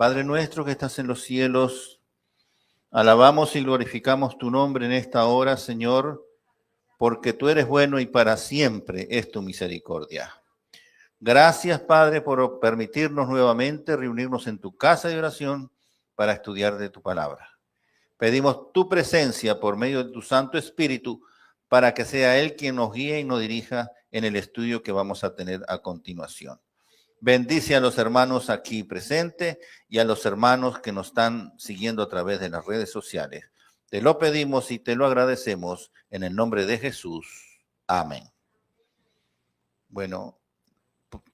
Padre nuestro que estás en los cielos, alabamos y glorificamos tu nombre en esta hora, Señor, porque tú eres bueno y para siempre es tu misericordia. Gracias, Padre, por permitirnos nuevamente reunirnos en tu casa de oración para estudiar de tu palabra. Pedimos tu presencia por medio de tu Santo Espíritu para que sea Él quien nos guíe y nos dirija en el estudio que vamos a tener a continuación. Bendice a los hermanos aquí presentes y a los hermanos que nos están siguiendo a través de las redes sociales. Te lo pedimos y te lo agradecemos en el nombre de Jesús. Amén. Bueno,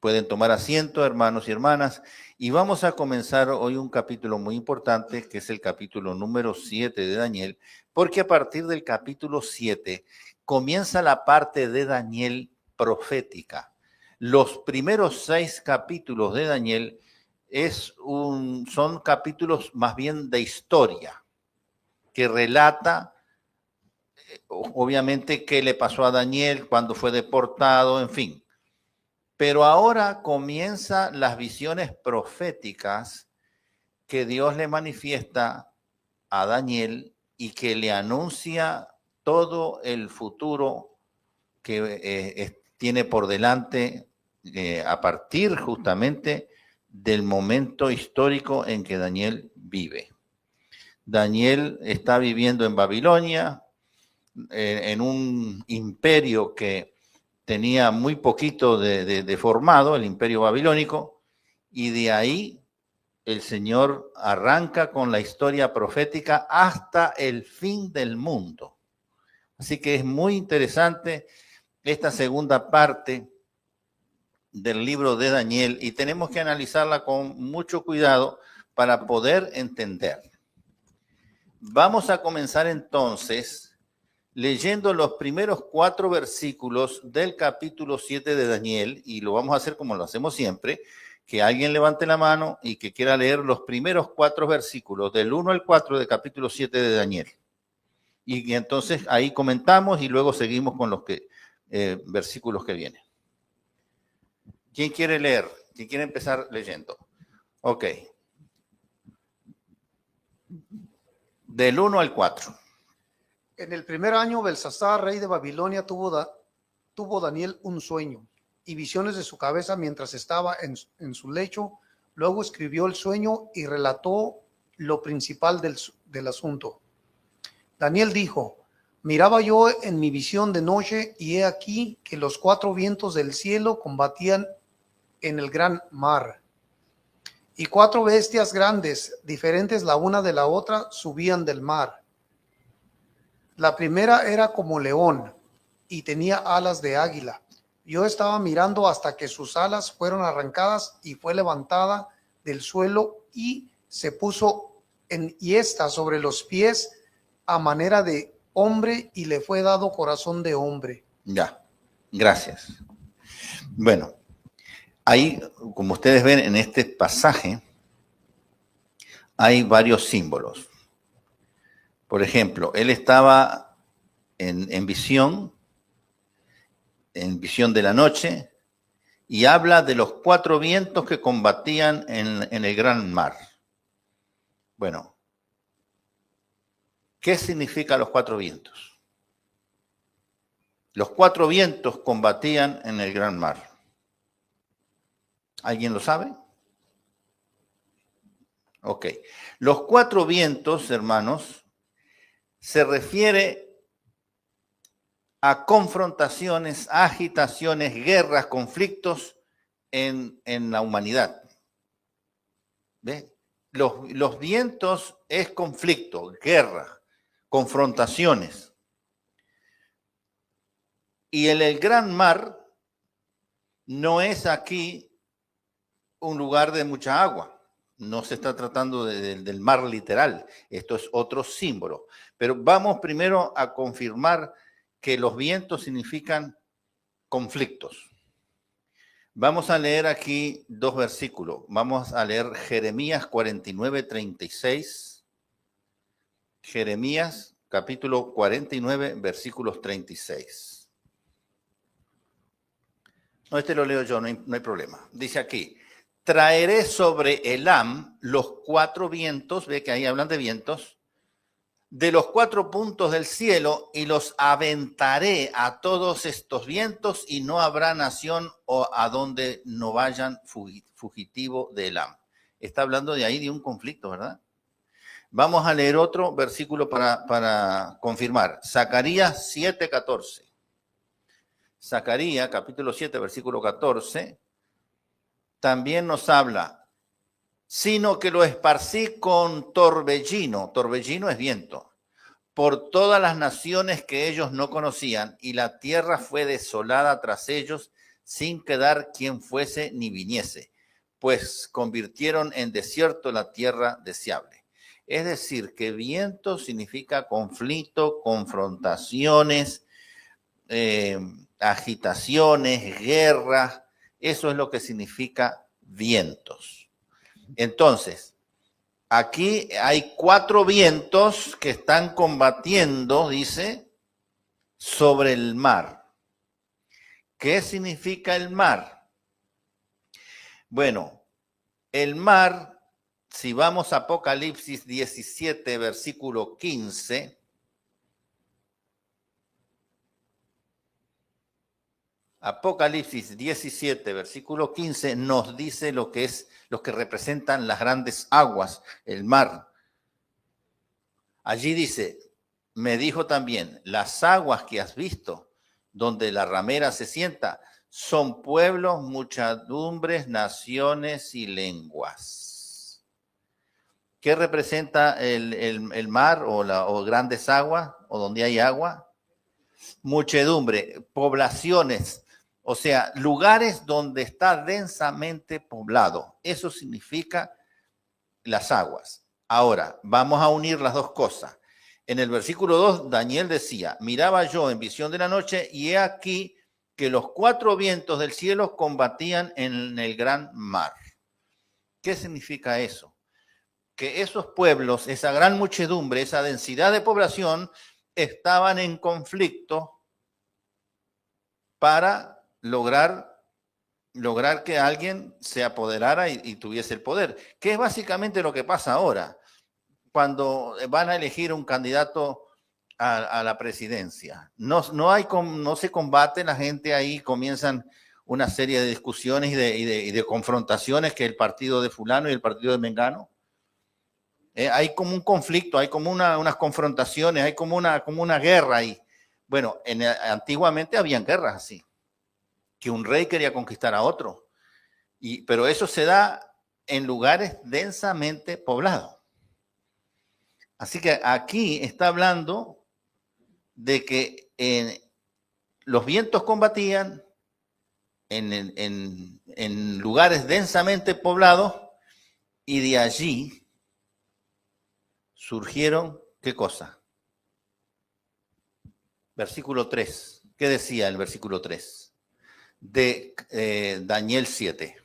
pueden tomar asiento, hermanos y hermanas, y vamos a comenzar hoy un capítulo muy importante, que es el capítulo número 7 de Daniel, porque a partir del capítulo 7 comienza la parte de Daniel profética. Los primeros 6 capítulos de Daniel son capítulos más bien de historia, que relata, obviamente, qué le pasó a Daniel cuando fue deportado, en fin. Pero ahora comienzan las visiones proféticas que Dios le manifiesta a Daniel y que le anuncia todo el futuro que tiene por delante a partir justamente del momento histórico en que Daniel vive. Daniel está viviendo en Babilonia, en un imperio que tenía muy poquito de formado, el imperio babilónico, y de ahí el Señor arranca con la historia profética hasta el fin del mundo. Así que es muy interesante esta segunda parte del libro de Daniel y tenemos que analizarla con mucho cuidado para poder entender. Vamos a comenzar entonces leyendo los primeros 4 versículos del capítulo 7 de Daniel, y lo vamos a hacer como lo hacemos siempre, que alguien levante la mano y que quiera leer los primeros 4 versículos, del 1 al 4 del capítulo 7 de Daniel. Y entonces ahí comentamos y luego seguimos con los versículos que vienen. ¿Quién quiere leer? ¿Quién quiere empezar leyendo? Ok. Del 1 al 4. En el primer año, Belsasar, rey de Babilonia, tuvo Daniel un sueño y visiones de su cabeza mientras estaba en su lecho. Luego escribió el sueño y relató lo principal del asunto. Daniel dijo: miraba yo en mi visión de noche, y he aquí que los 4 vientos del cielo combatían en el gran mar. Y 4 bestias grandes, diferentes la una de la otra, subían del mar. La primera era como león y tenía alas de águila. Yo estaba mirando hasta que sus alas fueron arrancadas y fue levantada del suelo y se puso enhiesta sobre los pies a manera de hombre, y le fue dado corazón de hombre. Ya, gracias. Bueno, ahí, como ustedes ven en este pasaje, hay varios símbolos. Por ejemplo, él estaba en visión de la noche, y habla de los 4 vientos que combatían en el gran mar. Bueno, ¿qué significan los 4 vientos? Los 4 vientos combatían en el gran mar. ¿Alguien lo sabe? Ok. Los 4 vientos, hermanos, se refiere a confrontaciones, agitaciones, guerras, conflictos en la humanidad. ¿Ve? Los vientos es conflicto, guerra, confrontaciones. Y el gran mar no es aquí un lugar de mucha agua. No se está tratando del mar literal. Esto es otro símbolo. Pero vamos primero a confirmar que los vientos significan conflictos. Vamos a leer aquí 2 versículos. Vamos a leer Jeremías 49:36. Jeremías capítulo 49, versículos 36. No, este lo leo yo, no hay problema. Dice aquí: traeré sobre Elam los 4 vientos, ve que ahí hablan de vientos, de los 4 puntos del cielo, y los aventaré a todos estos vientos, y no habrá nación o a donde no vayan fugitivo de Elam. Está hablando de ahí de un conflicto, ¿verdad? Vamos a leer otro versículo para confirmar. Zacarías 7:14. Zacarías, capítulo 7, versículo 14, también nos habla, sino que lo esparcí con torbellino, torbellino es viento, por todas las naciones que ellos no conocían, y la tierra fue desolada tras ellos, sin quedar quien fuese ni viniese, pues convirtieron en desierto la tierra deseable. Es decir, que viento significa conflicto, confrontaciones, agitaciones, guerras. Eso es lo que significa vientos. Entonces, aquí hay 4 vientos que están combatiendo, dice, sobre el mar. ¿Qué significa el mar? Bueno, el mar, si vamos a Apocalipsis 17, versículo 15, Apocalipsis 17, versículo 15, nos dice lo que representan las grandes aguas, el mar. Allí dice, me dijo también, las aguas que has visto, donde la ramera se sienta, son pueblos, muchedumbres, naciones y lenguas. ¿Qué representa el mar o grandes aguas o donde hay agua? Muchedumbre, poblaciones, o sea, lugares donde está densamente poblado. Eso significa las aguas. Ahora, vamos a unir las dos cosas. En el versículo 2, Daniel decía, miraba yo en visión de la noche y he aquí que los 4 vientos del cielo combatían en el gran mar. ¿Qué significa eso? Que esos pueblos, esa gran muchedumbre, esa densidad de población, estaban en conflicto para lograr que alguien se apoderara y tuviese el poder, que es básicamente lo que pasa ahora, cuando van a elegir un candidato a la presidencia. No se combate la gente ahí, comienzan una serie de discusiones y de confrontaciones, que el partido de fulano y el partido de mengano. Hay como un conflicto, hay como unas confrontaciones, hay como una guerra ahí. Bueno, antiguamente habían guerras así, que un rey quería conquistar a otro, pero eso se da en lugares densamente poblados. Así que aquí está hablando de que los vientos combatían en lugares densamente poblados, y de allí surgieron, ¿qué cosa? Versículo 3. ¿Qué decía el versículo 3? De Daniel 7.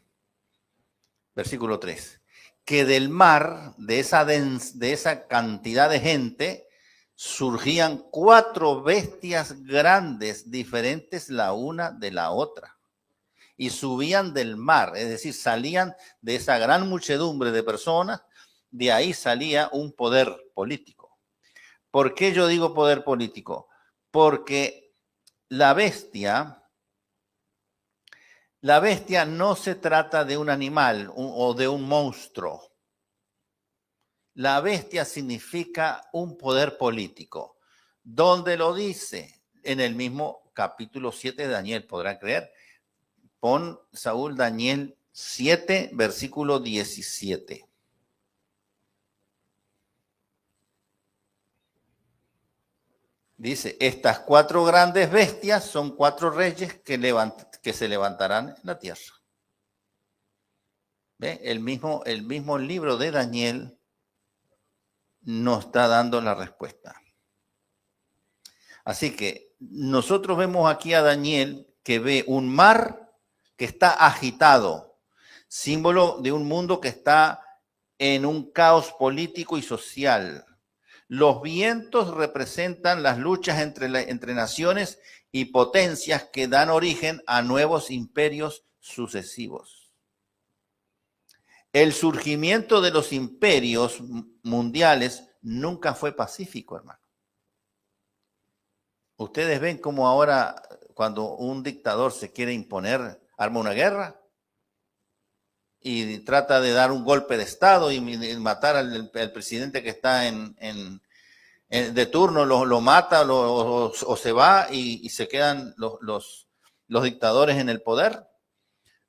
Versículo 3. Que del mar, de esa cantidad de gente, surgían 4 bestias grandes, diferentes la una de la otra. Y subían del mar, es decir, salían de esa gran muchedumbre de personas, de ahí salía un poder político. ¿Por qué yo digo poder político? Porque la bestia no se trata de un animal o de un monstruo. La bestia significa un poder político. ¿Dónde lo dice? En el mismo capítulo 7 de Daniel, ¿podrán creer? Pon, Saúl, Daniel 7, versículo 17. Dice, estas 4 grandes bestias son 4 reyes que se levantarán en la tierra. ¿Ve? El mismo libro de Daniel nos está dando la respuesta. Así que nosotros vemos aquí a Daniel que ve un mar que está agitado, símbolo de un mundo que está en un caos político y social. Los vientos representan las luchas entre naciones y potencias que dan origen a nuevos imperios sucesivos. El surgimiento de los imperios mundiales nunca fue pacífico, hermano. Ustedes ven cómo ahora, cuando un dictador se quiere imponer, arma una guerra y trata de dar un golpe de Estado y matar al presidente que está de turno, lo mata o se va y se quedan los dictadores en el poder.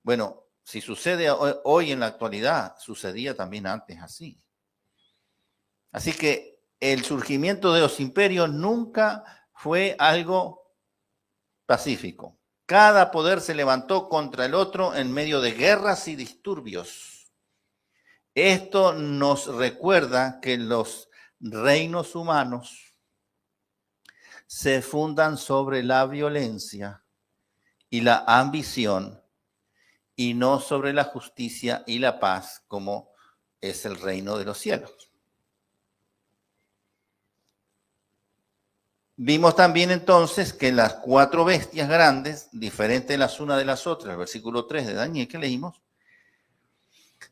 Bueno, si sucede hoy en la actualidad, sucedía también antes así. Así que el surgimiento de los imperios nunca fue algo pacífico. Cada poder se levantó contra el otro en medio de guerras y disturbios. Esto nos recuerda que los reinos humanos se fundan sobre la violencia y la ambición y no sobre la justicia y la paz como es el reino de los cielos. Vimos también entonces que las 4 bestias grandes, diferentes las unas de las otras, el versículo 3 de Daniel que leímos,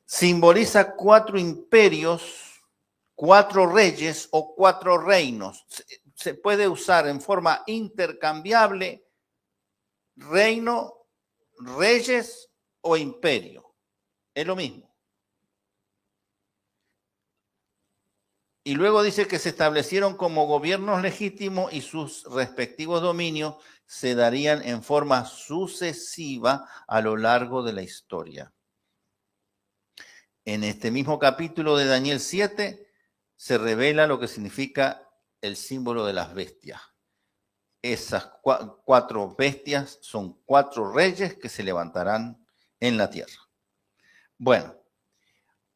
simboliza 4 imperios, 4 reyes o 4 reinos. Se puede usar en forma intercambiable reino, reyes o imperio. Es lo mismo. Y luego dice que se establecieron como gobiernos legítimos y sus respectivos dominios se darían en forma sucesiva a lo largo de la historia. En este mismo capítulo de Daniel 7 se revela lo que significa el símbolo de las bestias. Esas 4 bestias son 4 reyes que se levantarán en la tierra. Bueno,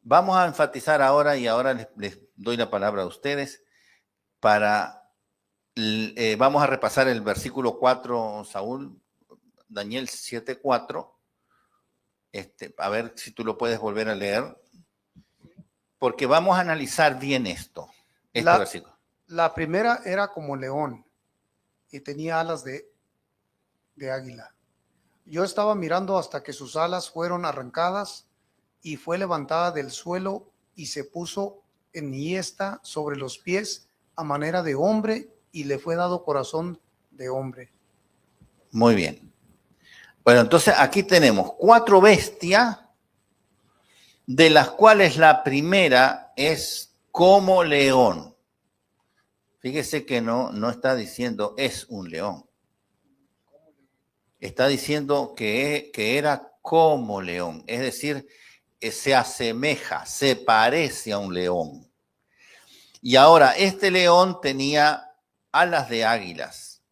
vamos a enfatizar ahora, y ahora les doy la palabra a ustedes, vamos a repasar el versículo 4, Saúl, Daniel 7:4. A ver si tú lo puedes volver a leer, porque vamos a analizar bien este versículo. La primera era como león y tenía alas de águila. Yo estaba mirando hasta que sus alas fueron arrancadas y fue levantada del suelo y se puso enhiesta sobre los pies a manera de hombre y le fue dado corazón de hombre. Muy bien. Bueno, entonces aquí tenemos 4 bestias, de las cuales la primera es como león. Fíjese que no está diciendo es un león. Está diciendo que era como león, es decir, se asemeja, se parece a un león. Y ahora, este león tenía alas de águilas.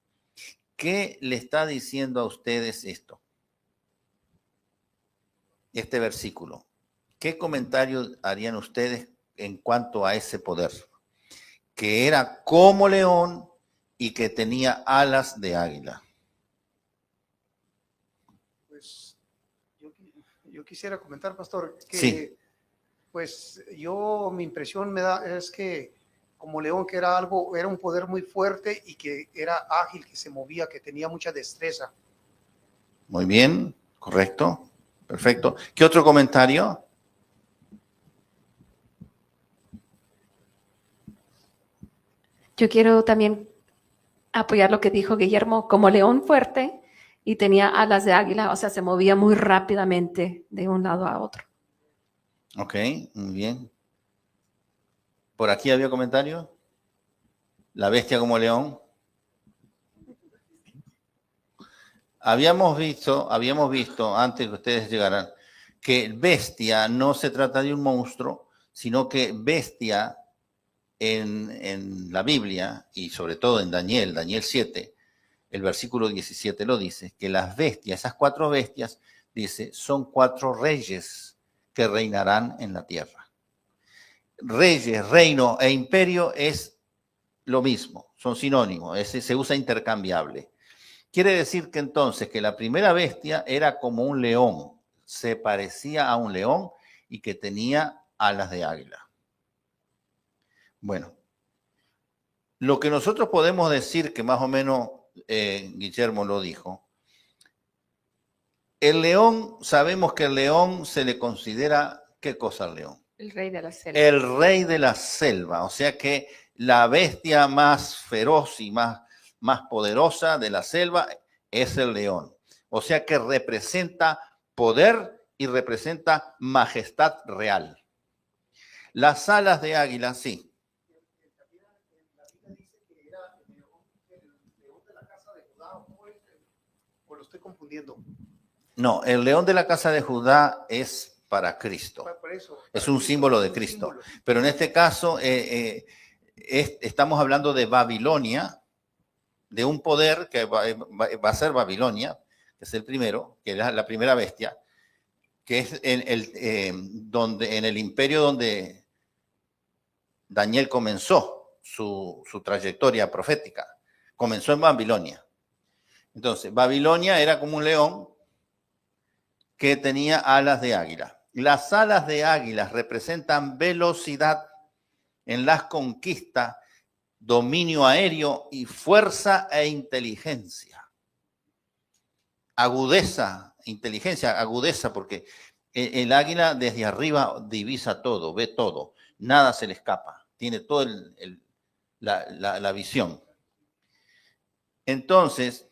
¿Qué le está diciendo a ustedes esto? Este versículo. ¿Qué comentario harían ustedes en cuanto a ese poder? Que era como león y que tenía alas de águila. Pues yo quisiera comentar, pastor, que sí. Pues mi impresión me da es que como león, que era un poder muy fuerte y que era ágil, que se movía, que tenía mucha destreza. Muy bien, correcto, perfecto. ¿Qué otro comentario? Yo quiero también apoyar lo que dijo Guillermo, como león fuerte y tenía alas de águila, o sea, se movía muy rápidamente de un lado a otro. Ok, muy bien. ¿Por aquí había comentario? La bestia como león. Habíamos visto antes que ustedes llegaran que bestia no se trata de un monstruo, sino que bestia en la Biblia y sobre todo en Daniel 7, el versículo 17 lo dice, que las bestias, esas 4 bestias, dice, son 4 reyes que reinarán en la tierra. Reyes, reino e imperio es lo mismo, son sinónimos, se usa intercambiable. Quiere decir que entonces que la primera bestia era como un león, se parecía a un león y que tenía alas de águila. Bueno, lo que nosotros podemos decir, que más o menos Guillermo lo dijo, el león, sabemos que el león se le considera ¿Qué cosa el león? El rey de la selva. El rey de la selva, o sea que la bestia más feroz y más poderosa de la selva es el león. O sea que representa poder y representa majestad real. Las alas de águila, sí. ¿O lo estoy confundiendo? No, el león de la casa de Judá es para Cristo. Por eso, Es un símbolo de Cristo. Pero en este caso estamos hablando de Babilonia, de un poder que va a ser Babilonia, que es el primero, que es la primera bestia, que es en el imperio donde Daniel comenzó su trayectoria profética. Comenzó en Babilonia. Entonces, Babilonia era como un león que tenía alas de águila. Las alas de águila representan velocidad en las conquistas, dominio aéreo y fuerza e inteligencia. Agudeza, inteligencia, agudeza, porque el águila desde arriba divisa todo, ve todo, nada se le escapa, tiene toda la visión. Entonces,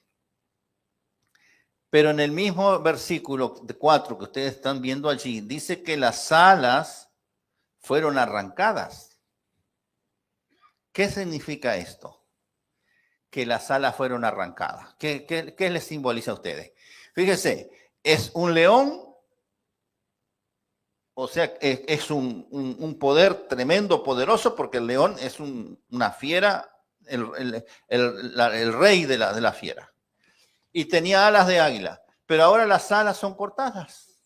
pero en el mismo versículo 4 que ustedes están viendo allí, dice que las alas fueron arrancadas. ¿Qué significa esto? Que las alas fueron arrancadas. ¿Qué les simboliza a ustedes? Fíjense, es un león, o sea, es un poder tremendo, poderoso, porque el león es una fiera, el rey de la fiera. Y tenía alas de águila, pero ahora las alas son cortadas.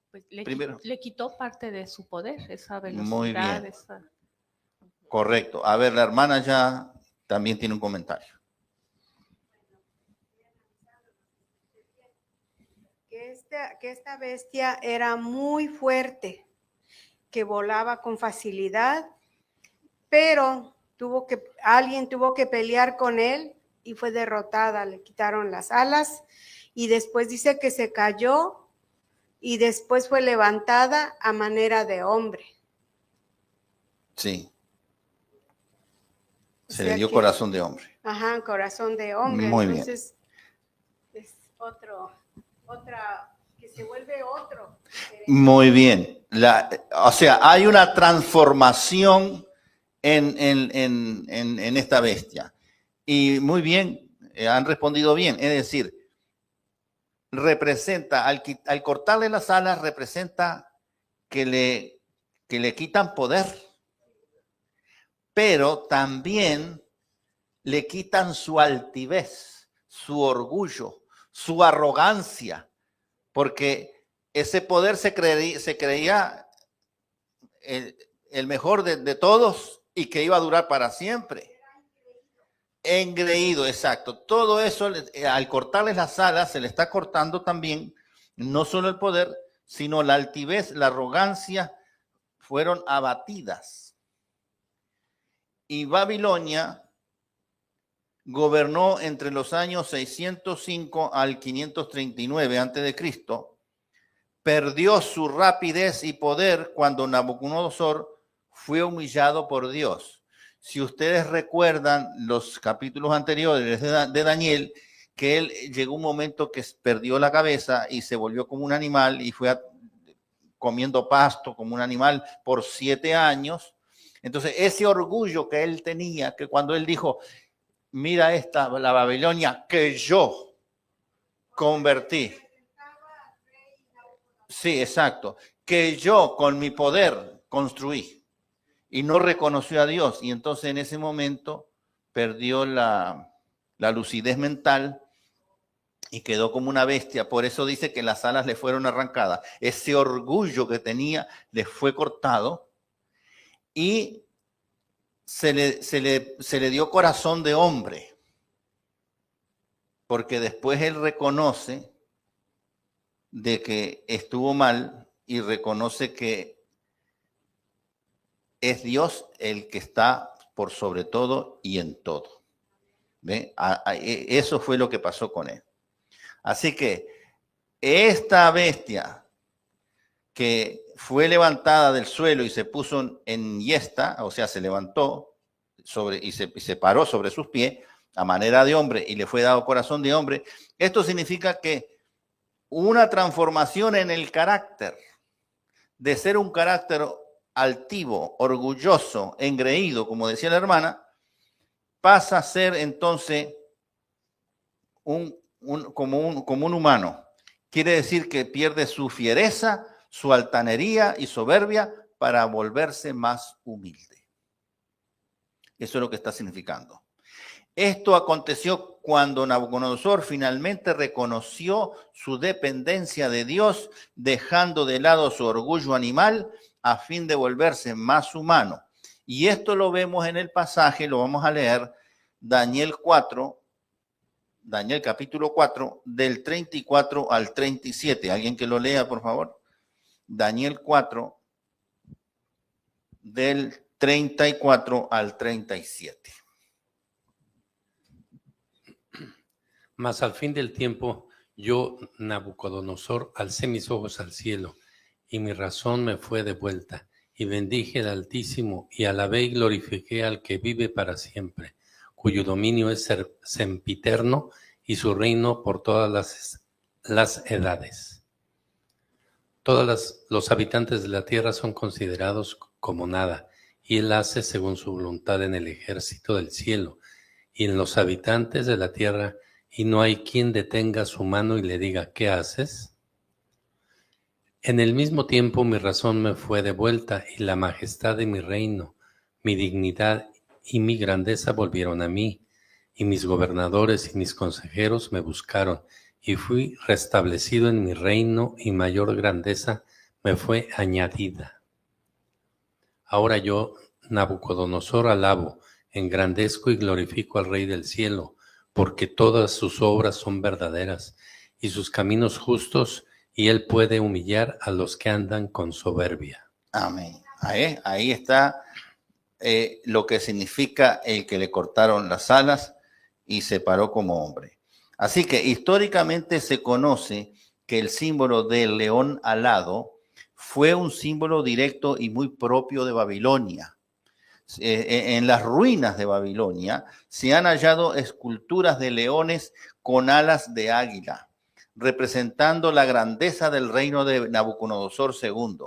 Pues le quitó parte de su poder, esa velocidad. Muy bien. Correcto. A ver, la hermana ya también tiene un comentario. Que esta bestia era muy fuerte, que volaba con facilidad, pero alguien tuvo que pelear con él y fue derrotada, le quitaron las alas y después dice que se cayó y después fue levantada a manera de hombre. Sí. Se le dio corazón de hombre. Ajá, corazón de hombre. Muy Entonces, bien. Es que se vuelve otro. Muy bien. O sea, hay una transformación en esta bestia. Y muy bien, han respondido bien. Es decir, representa, al cortarle las alas, representa que le quitan poder, pero también le quitan su altivez, su orgullo, su arrogancia, porque ese poder se creía el mejor de todos y que iba a durar para siempre. Engreído, exacto. Todo eso, al cortarles las alas, se le está cortando también, no solo el poder, sino la altivez, la arrogancia, fueron abatidas. Y Babilonia gobernó entre los años 605 al 539 a.C., perdió su rapidez y poder cuando Nabucodonosor fue humillado por Dios. Si ustedes recuerdan los capítulos anteriores de Daniel, que él llegó un momento que perdió la cabeza y se volvió como un animal y fue comiendo pasto como un animal por 7 años. Entonces, ese orgullo que él tenía, que cuando él dijo, mira la Babilonia que yo convertí. Sí, exacto. Que yo con mi poder construí. Y no reconoció a Dios. Y entonces en ese momento perdió la lucidez mental y quedó como una bestia. Por eso dice que las alas le fueron arrancadas. Ese orgullo que tenía le fue cortado y se le dio corazón de hombre. Porque después él reconoce de que estuvo mal y reconoce que es Dios el que está por sobre todo y en todo. ¿Ve? Eso fue lo que pasó con él. Así que esta bestia que fue levantada del suelo y se puso en yesta, o sea, se levantó y se paró sobre sus pies a manera de hombre y le fue dado corazón de hombre. Esto significa que una transformación en el carácter, de ser un carácter altivo, orgulloso, engreído, como decía la hermana, pasa a ser entonces como un humano. Quiere decir que pierde su fiereza, su altanería y soberbia para volverse más humilde. Eso es lo que está significando. Esto aconteció cuando Nabucodonosor finalmente reconoció su dependencia de Dios, dejando de lado su orgullo animal a fin de volverse más humano. Y esto lo vemos en el pasaje, lo vamos a leer, Daniel capítulo 4, del 34 al 37. ¿Alguien que lo lea, por favor? Daniel 4, del 34 al 37. Mas al fin del tiempo, yo, Nabucodonosor, alcé mis ojos al cielo, y mi razón me fue de vuelta, y bendije al Altísimo, y alabé y glorifiqué al que vive para siempre, cuyo dominio es sempiterno, y su reino por todas las edades. Todos los habitantes de la tierra son considerados como nada, y él hace según su voluntad en el ejército del cielo, y en los habitantes de la tierra, y no hay quien detenga su mano y le diga, ¿qué haces? En el mismo tiempo mi razón me fue de vuelta, y la majestad de mi reino, mi dignidad y mi grandeza volvieron a mí, y mis gobernadores y mis consejeros me buscaron, y fui restablecido en mi reino, y mayor grandeza me fue añadida. Ahora yo, Nabucodonosor, alabo, engrandezco y glorifico al Rey del cielo, porque todas sus obras son verdaderas y sus caminos justos, y él puede humillar a los que andan con soberbia. Amén. Ahí está lo que significa el que le cortaron las alas y se paró como hombre. Así que históricamente se conoce que el símbolo del león alado fue un símbolo directo y muy propio de Babilonia. En las ruinas de Babilonia se han hallado esculturas de leones con alas de águila, representando la grandeza del reino de Nabucodonosor II.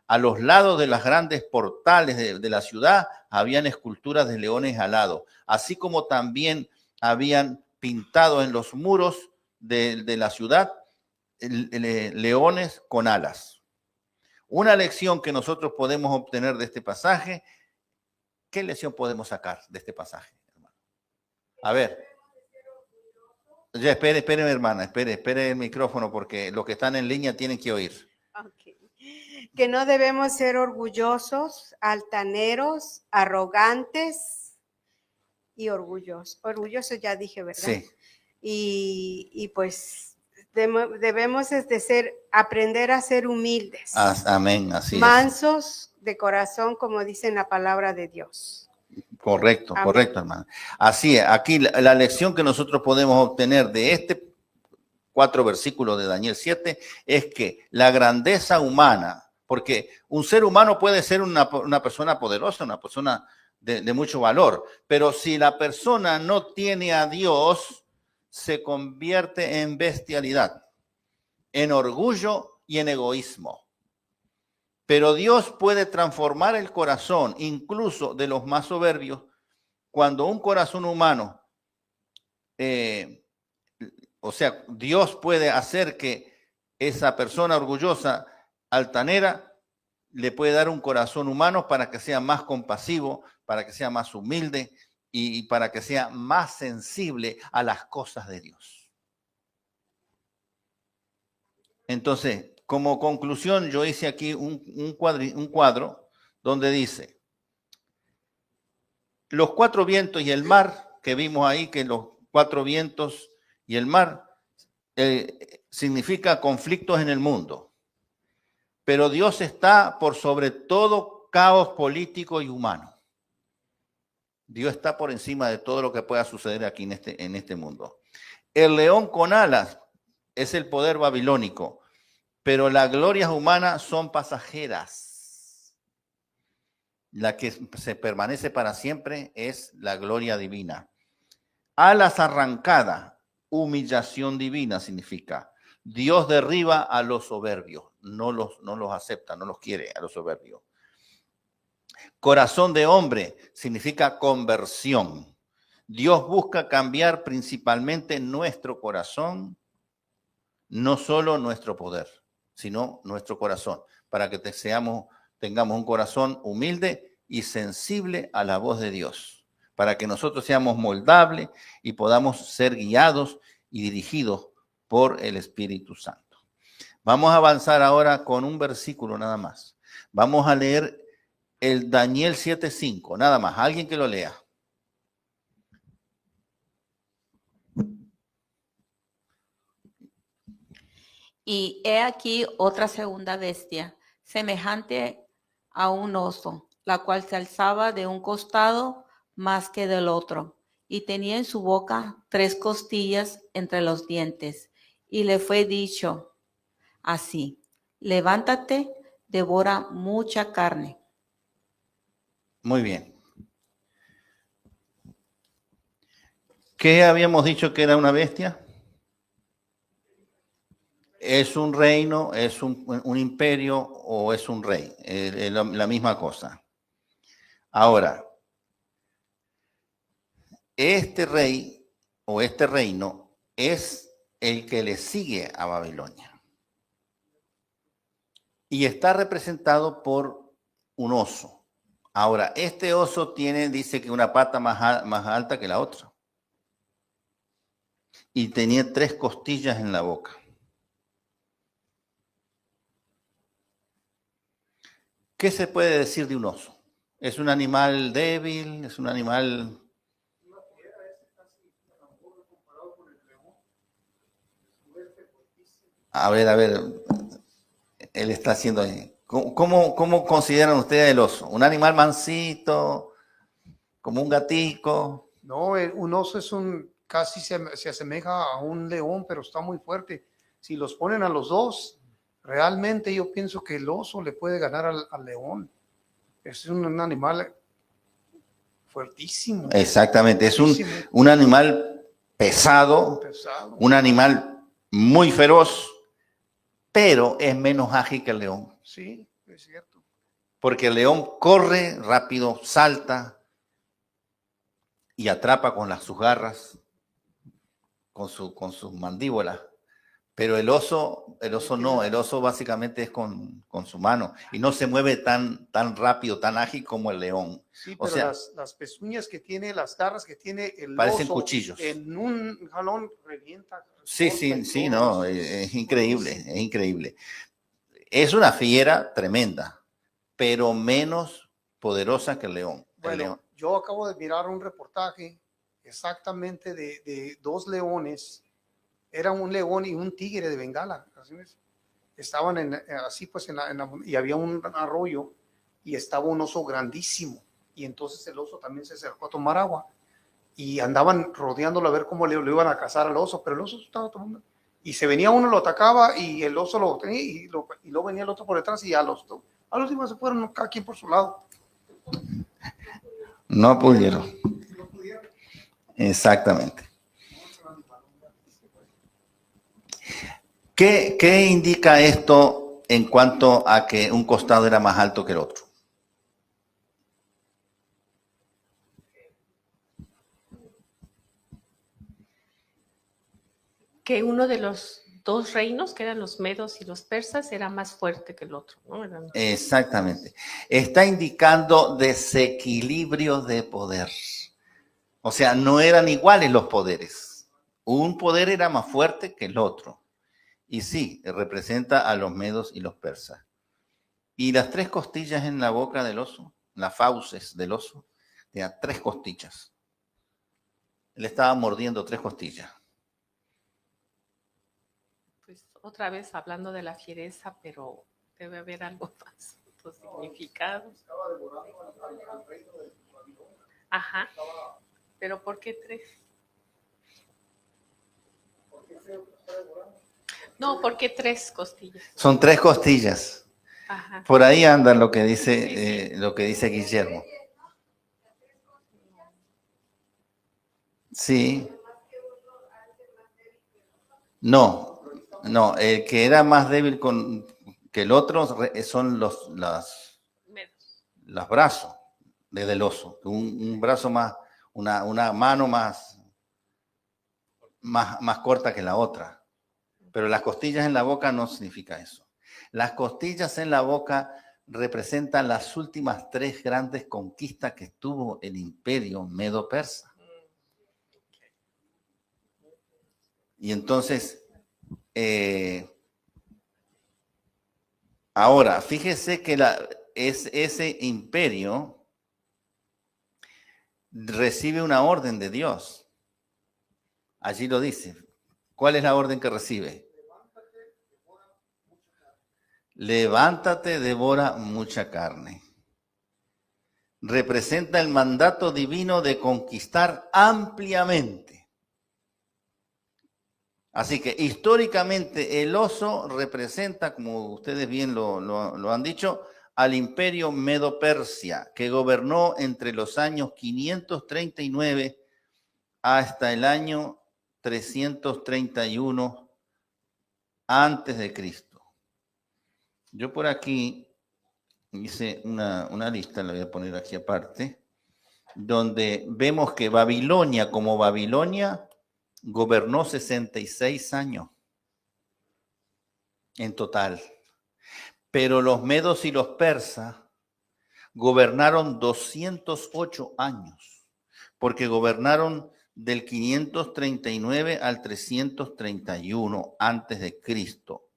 A los lados de las grandes portales de la ciudad habían esculturas de leones alados, así como también habían pintado en los muros de la ciudad leones con alas. Una lección que nosotros podemos obtener de este pasaje. ¿Qué lección podemos sacar de este pasaje, hermano? A ver. Ya, espere, hermana, espere el micrófono porque los que están en línea tienen que oír. Okay. Que no debemos ser orgullosos, altaneros, arrogantes y orgullosos. Orgullosos ya dije, ¿verdad? Sí. Y pues debemos aprender a ser humildes. Amén, así mansos de corazón, como dice en la palabra de Dios. Correcto, Amén. Correcto, hermano. Así es, aquí la lección que nosotros podemos obtener de este 4 versículos de Daniel 7 es que la grandeza humana, porque un ser humano puede ser una persona poderosa, una persona de mucho valor, pero si la persona no tiene a Dios, se convierte en bestialidad, en orgullo y en egoísmo. Pero Dios puede transformar el corazón, incluso de los más soberbios, cuando un corazón humano, Dios puede hacer que esa persona orgullosa, altanera, le puede dar un corazón humano para que sea más compasivo, para que sea más humilde y para que sea más sensible a las cosas de Dios. Entonces, como conclusión, yo hice aquí un cuadro donde dice, los 4 vientos y el mar, que vimos ahí, que los 4 vientos y el mar significa conflictos en el mundo. Pero Dios está por sobre todo caos político y humano. Dios está por encima de todo lo que pueda suceder aquí en este mundo. El león con alas es el poder babilónico. pero las glorias humanas son pasajeras. La que se permanece para siempre es la gloria divina. Alas arrancadas, humillación divina significa. Dios derriba a los soberbios, no los acepta, no los quiere a los soberbios. Corazón de hombre significa conversión. Dios busca cambiar principalmente nuestro corazón, no solo nuestro poder, sino nuestro corazón, para que tengamos un corazón humilde y sensible a la voz de Dios, para que nosotros seamos moldables y podamos ser guiados y dirigidos por el Espíritu Santo. Vamos a avanzar ahora con un versículo nada más. Vamos a leer el Daniel 7:5, nada más. Alguien que lo lea. Y he aquí otra segunda bestia, semejante a un oso, la cual se alzaba de un costado más que del otro, y tenía en su boca 3 costillas entre los dientes. Y le fue dicho así: levántate, devora mucha carne. Muy bien. ¿Qué habíamos dicho que era una bestia? ¿Es un reino, es un imperio o es un rey? La misma cosa. Ahora, este rey o este reino es el que le sigue a Babilonia. Y está representado por un oso. Ahora, este oso dice que una pata más alta que la otra. Y tenía 3 costillas en la boca. ¿Qué se puede decir de un oso? ¿Es un animal débil? ¿Es un animal...? A ver, él está haciendo ahí. ¿Cómo consideran ustedes el oso? ¿Un animal mansito? ¿Como un gatico? No, un oso casi se asemeja a un león, pero está muy fuerte. Si los ponen a los dos, realmente yo pienso que el oso le puede ganar al león. Es un animal fuertísimo. Exactamente, es fuertísimo, un animal pesado, un animal muy feroz, pero es menos ágil que el león. Sí, es cierto. Porque el león corre rápido, salta y atrapa con sus garras, con sus mandíbulas. Pero el oso no, el oso básicamente es con su mano y no se mueve tan rápido, tan ágil como el león. Sí, o pero sea, las pezuñas que tiene, las garras que tiene el parecen oso, cuchillos. En un jalón revienta. Sí, no, es increíble, es increíble. Es una fiera tremenda, pero menos poderosa que el león. Bueno, yo acabo de mirar un reportaje exactamente de 2 leones. Era un león y un tigre de Bengala. Así es. Estaban y había un arroyo y estaba un oso grandísimo. Y entonces el oso también se acercó a tomar agua y andaban rodeándolo a ver cómo le iban a cazar al oso, pero el oso estaba tomando. Y se venía uno, lo atacaba y el oso lo tenía y luego venía el otro por detrás y a los demás se fueron cada quien por su lado. No pudieron. Exactamente. ¿Qué indica esto en cuanto a que un costado era más alto que el otro? Que uno de los 2 reinos, que eran los medos y los persas, era más fuerte que el otro, ¿no? Exactamente. Está indicando desequilibrio de poder. O sea, no eran iguales los poderes. Un poder era más fuerte que el otro. Y sí, representa a los medos y los persas. Y las 3 costillas en la boca del oso, las fauces del oso, tenía 3 costillas. Él estaba mordiendo 3 costillas. Pues otra vez hablando de la fiereza, pero debe haber algo más, otro significado. Estaba devorando al reino de Babilonia. Ajá. ¿Pero por qué 3? ¿Por qué creo que está devorando? No, ¿por qué 3 costillas? Son 3 costillas. Ajá. Por ahí anda lo que dice, Sí. lo que dice Guillermo. Sí. No, no, el que era más débil que el otro son los brazos del oso. Un brazo más, una mano más corta que la otra. Pero las costillas en la boca no significa eso. Las costillas en la boca representan las últimas 3 grandes conquistas que tuvo el imperio medo-persa. Y entonces, ahora, fíjese que ese imperio recibe una orden de Dios. Allí lo dice. ¿Cuál es la orden que recibe? Levántate, devora mucha carne. Representa el mandato divino de conquistar ampliamente. Así que históricamente el oso representa, como ustedes bien lo han dicho, al imperio Medo-Persia, que gobernó entre los años 539 hasta el año 331 antes de Cristo. Yo por aquí hice una lista, la voy a poner aquí aparte, donde vemos que Babilonia como Babilonia gobernó 66 años en total. Pero los medos y los persas gobernaron 208 años, porque gobernaron del 539 al 331 antes de Cristo.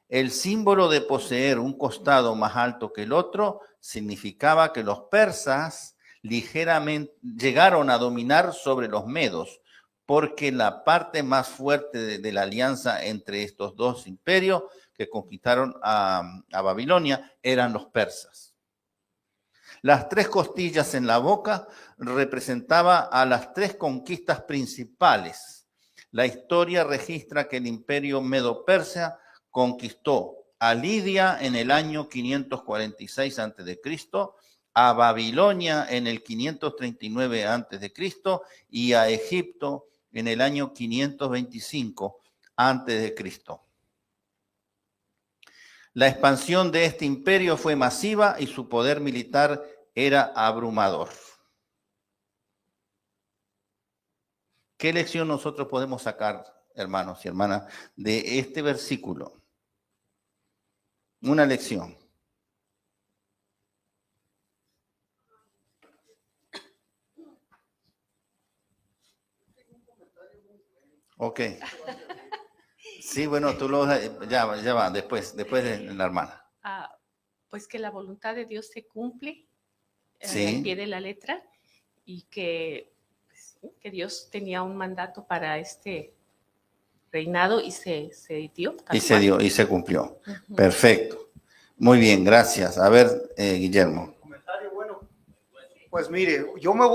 El símbolo de poseer un costado más alto que el otro significaba que los persas ligeramente llegaron a dominar sobre los medos, porque la parte más fuerte de la alianza entre estos dos imperios que conquistaron a Babilonia eran los persas. Las 3 costillas en la boca representaba a las 3 conquistas principales. La historia registra que el imperio medo-persa conquistó a Lidia en el año 546 a.C., a Babilonia en el 539 a.C. y a Egipto en el año 525 a.C. La expansión de este imperio fue masiva y su poder militar era abrumador. ¿Qué lección nosotros podemos sacar, hermanos y hermanas, de este versículo? Una lección. Ok. Sí, bueno, tú ya va, después de la hermana. Pues que la voluntad de Dios se cumple Sí. al pie de la letra y que Dios tenía un mandato para este reinado y se dio. Y se dio, y se cumplió. Uh-huh. Perfecto. Muy bien, gracias. A ver, Guillermo. Comentario bueno. Pues mire, yo lo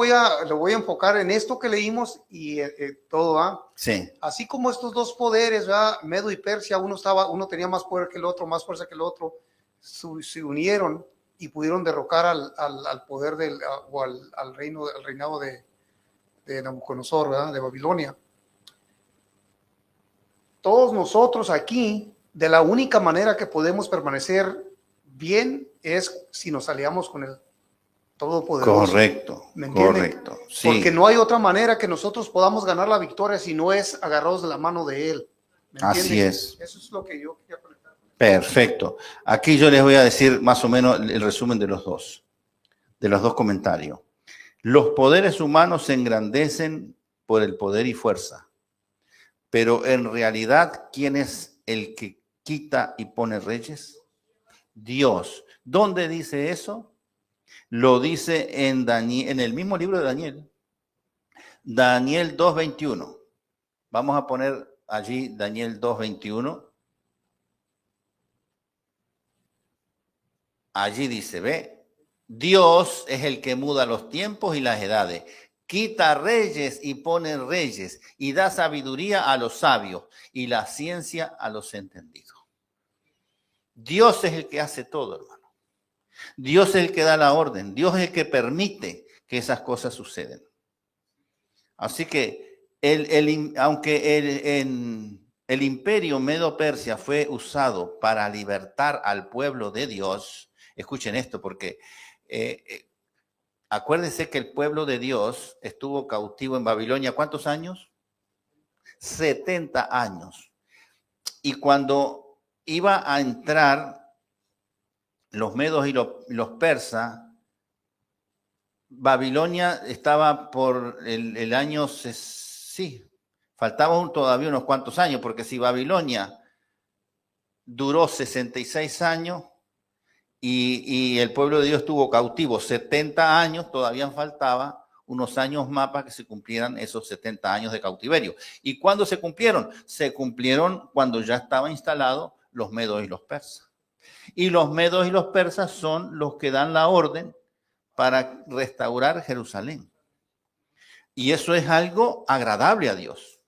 voy a enfocar en esto que leímos y todo, ¿ah? Sí. Así como estos dos poderes, ¿verdad? Medo y Persia, uno tenía más poder que el otro, más fuerza que el otro, se unieron y pudieron derrocar al poder al reinado de Nabucodonosor, ¿verdad? De Babilonia. Todos nosotros aquí, de la única manera que podemos permanecer bien es si nos aliamos con el Todopoderoso. Correcto, ¿me entienden? Correcto. Sí. Porque no hay otra manera que nosotros podamos ganar la victoria si no es agarrados de la mano de Él. ¿Me Así es. Eso es lo que yo quería conectar. Perfecto. Aquí yo les voy a decir más o menos el resumen de los dos comentarios. Los poderes humanos se engrandecen por el poder y fuerza, pero en realidad, ¿quién es el que quita y pone reyes? Dios. ¿Dónde dice eso? Lo dice en el mismo libro de Daniel. Daniel 2:21. Vamos a poner allí Daniel 2:21. Allí dice, ve, Dios es el que muda los tiempos y las edades. quita reyes y pone reyes, y da sabiduría a los sabios y la ciencia a los entendidos. Dios es el que hace todo, hermano. Dios es el que da la orden. Dios es el que permite que esas cosas sucedan. Así que, aunque el imperio Medo-Persia fue usado para libertar al pueblo de Dios, escuchen esto porque acuérdense que el pueblo de Dios estuvo cautivo en Babilonia, ¿cuántos años? 70 años. Y cuando iba a entrar los medos y los persas, Babilonia estaba por el año, sí, faltaban todavía unos cuantos años, porque si Babilonia duró 66 años y el pueblo de Dios estuvo cautivo 70 años, todavía faltaba unos años más para que se cumplieran esos 70 años de cautiverio. ¿Y cuándo se cumplieron? Se cumplieron cuando ya estaban instalados los medos y los persas. Y los medos y los persas son los que dan la orden para restaurar Jerusalén. Y eso es algo agradable a Dios.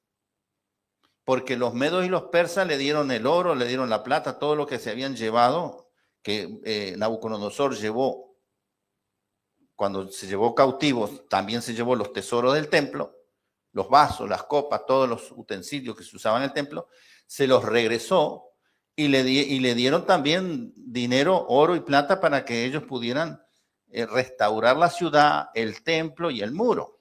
Porque los medos y los persas le dieron el oro, le dieron la plata, todo lo que se habían llevado, que Nabucodonosor llevó. Cuando se llevó cautivos, también se llevó los tesoros del templo, los vasos, las copas, todos los utensilios que se usaban en el templo, se los regresó y le dieron también dinero, oro y plata para que ellos pudieran restaurar la ciudad, el templo y el muro.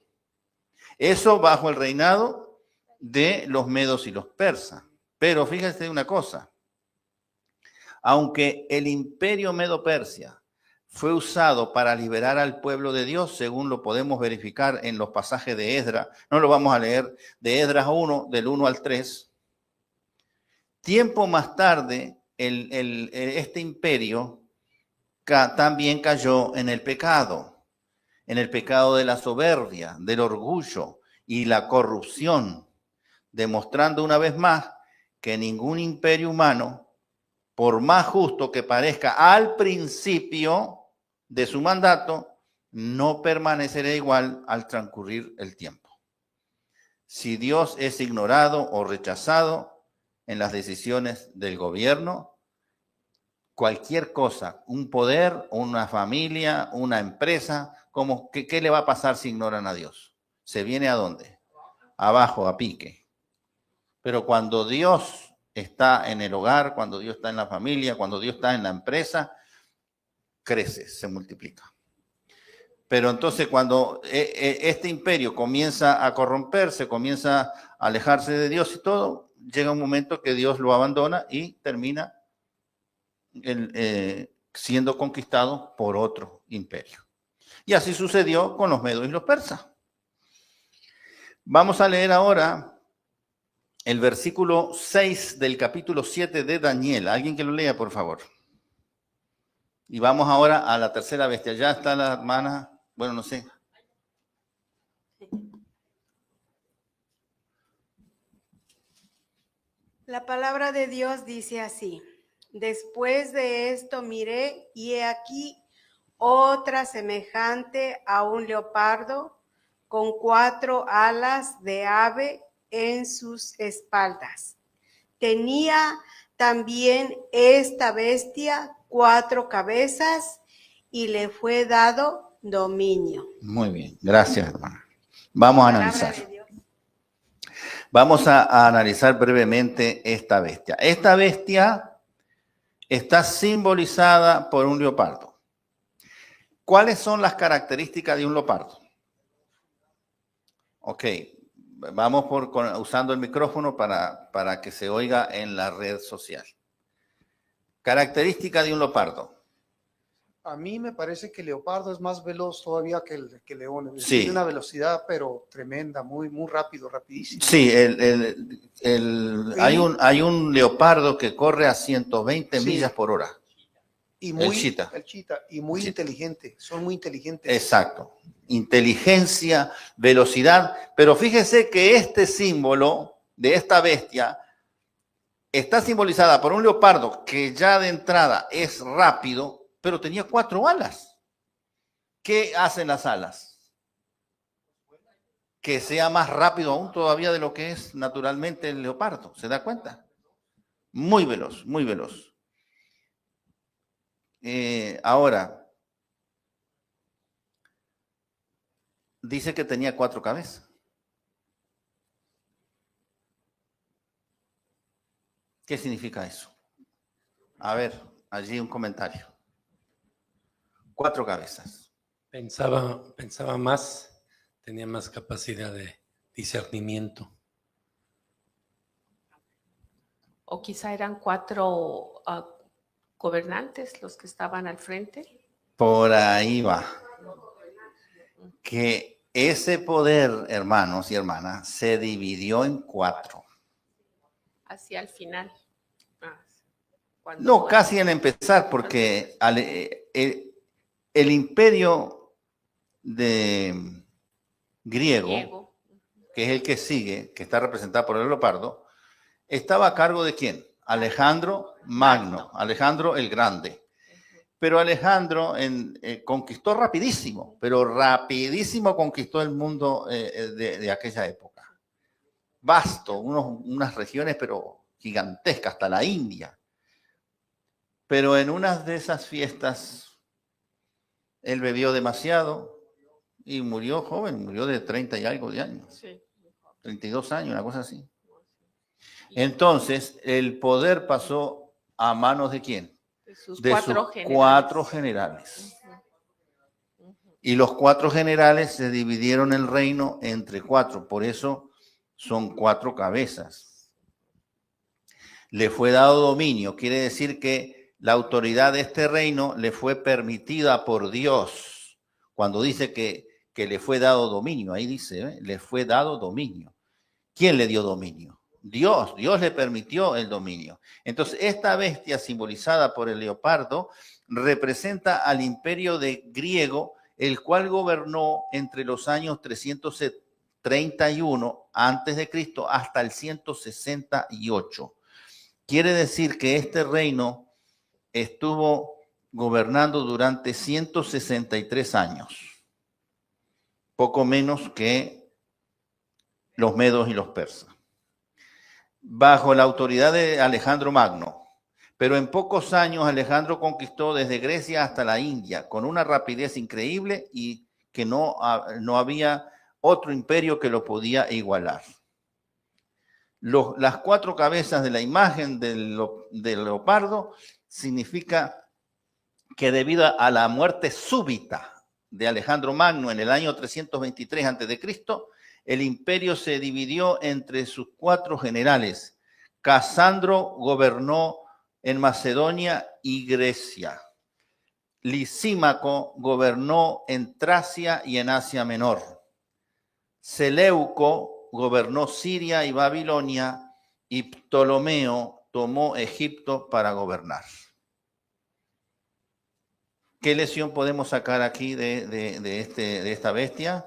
Eso bajo el reinado de los medos y los persas. Pero fíjense una cosa, aunque el imperio Medo-Persia fue usado para liberar al pueblo de Dios, según lo podemos verificar en los pasajes de Esdras, no lo vamos a leer, de Esdras 1, del 1 al 3. Tiempo más tarde, este imperio también cayó en el pecado de la soberbia, del orgullo y la corrupción, demostrando una vez más que ningún imperio humano, por más justo que parezca al principio de su mandato, no permanecerá igual al transcurrir el tiempo. Si Dios es ignorado o rechazado en las decisiones del gobierno, cualquier cosa, un poder, una familia, una empresa, ¿qué le va a pasar si ignoran a Dios? ¿Se viene a dónde? Abajo, a pique. Pero cuando Dios está en el hogar, cuando Dios está en la familia, cuando Dios está en la empresa, crece, se multiplica. Pero entonces cuando este imperio comienza a corromperse, comienza a alejarse de Dios y todo, llega un momento que Dios lo abandona y termina siendo conquistado por otro imperio. Y así sucedió con los medos y los persas. Vamos a leer ahora el versículo 6 del capítulo 7 de Daniel. Alguien que lo lea, por favor. Y vamos ahora a la tercera bestia. Ya está la hermana, bueno, no sé. La palabra de Dios dice así: después de esto miré y he aquí otra semejante a un leopardo con 4 alas de ave en sus espaldas. Tenía también esta bestia 4 cabezas y le fue dado dominio. Muy bien, gracias, hermana. Vamos a analizar. Vamos a analizar brevemente esta bestia. Esta bestia está simbolizada por un leopardo. ¿Cuáles son las características de un leopardo? Ok, vamos usando el micrófono para que se oiga en la red social. Característica de un leopardo. A mí me parece que el leopardo es más veloz todavía que el león. Sí. Tiene una velocidad, pero tremenda, muy rápido, rapidísimo. Sí, hay un leopardo que corre a 120 millas por hora. Y el chita. Y muy inteligente, son muy inteligentes. Exacto. Inteligencia, velocidad. Pero fíjese que este símbolo de esta bestia está simbolizada por un leopardo que ya de entrada es rápido, pero tenía 4 alas. ¿Qué hacen las alas? que sea más rápido aún todavía de lo que es naturalmente el leopardo. ¿Se da cuenta? Muy veloz, muy veloz. Ahora, dice que tenía 4 cabezas. ¿Qué significa eso? A ver, allí un comentario. 4 cabezas. Pensaba más, tenía más capacidad de discernimiento. O quizá eran 4 gobernantes los que estaban al frente. Por ahí va. Que ese poder, hermanos y hermanas, se dividió en 4. Hacia el final. No, casi al empezar, porque el imperio de griego, que es el que sigue, que está representado por el leopardo, estaba a cargo de ¿quién? Alejandro Magno, Alejandro el Grande. Pero Alejandro conquistó rapidísimo, pero rapidísimo conquistó el mundo de aquella época. Vasto, unas regiones pero gigantescas, hasta la India. Pero en una de esas fiestas, él bebió demasiado y murió joven, murió de 30 y algo de años. Sí. 32 años, una cosa así. Entonces, el poder pasó a manos ¿de quién? De sus de 4 sus generales. 4 generales. Y los 4 generales se dividieron el reino entre 4, por eso son 4 cabezas. Le fue dado dominio, quiere decir que la autoridad de este reino le fue permitida por Dios. Cuando dice que le fue dado dominio, ahí dice, le fue dado dominio. ¿Quién le dio dominio? Dios le permitió el dominio. Entonces, esta bestia simbolizada por el leopardo representa al imperio griego, el cual gobernó entre los años 331 antes de Cristo hasta el 168. Quiere decir que este reino estuvo gobernando durante 163 años, poco menos que los medos y los persas, bajo la autoridad de Alejandro Magno. Pero en pocos años Alejandro conquistó desde Grecia hasta la India con una rapidez increíble y que no había otro imperio que lo podía igualar. Las 4 cabezas de la imagen del leopardo significa que debido a la muerte súbita de Alejandro Magno en el año 323 a.C., el imperio se dividió entre sus 4 generales. Casandro gobernó en Macedonia y Grecia. Lisímaco gobernó en Tracia y en Asia Menor. Seleuco gobernó Siria y Babilonia, y Ptolomeo tomó Egipto para gobernar. ¿Qué lección podemos sacar aquí de esta bestia?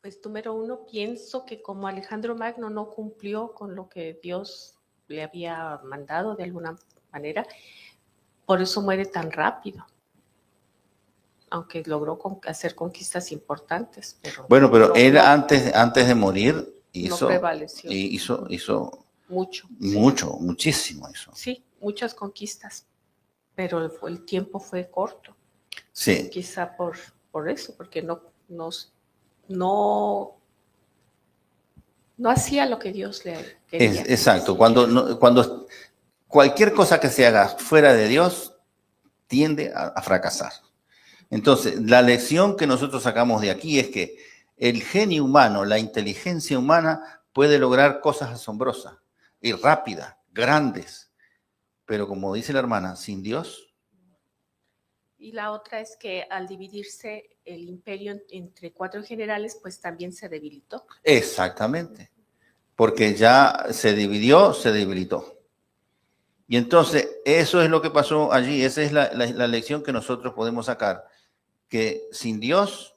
Pues número 1, pienso que como Alejandro Magno no cumplió con lo que Dios le había mandado de alguna manera, por eso muere tan rápido, aunque logró hacer conquistas importantes. Pero él antes de morir hizo, no prevaleció. hizo mucho, muchísimo eso. Sí, muchas conquistas, pero el tiempo fue corto. Sí. Quizá por eso, porque no hacía lo que Dios le quería. Exacto. Cuando cualquier cosa que se haga fuera de Dios tiende a fracasar. Entonces, la lección que nosotros sacamos de aquí es que el genio humano, la inteligencia humana puede lograr cosas asombrosas y rápidas, grandes. Pero como dice la hermana, sin Dios. Y la otra es que al dividirse el imperio entre 4 generales, pues también se debilitó. Exactamente. Porque ya se dividió, se debilitó. Y entonces, eso es lo que pasó allí. Esa es la lección que nosotros podemos sacar. Que sin Dios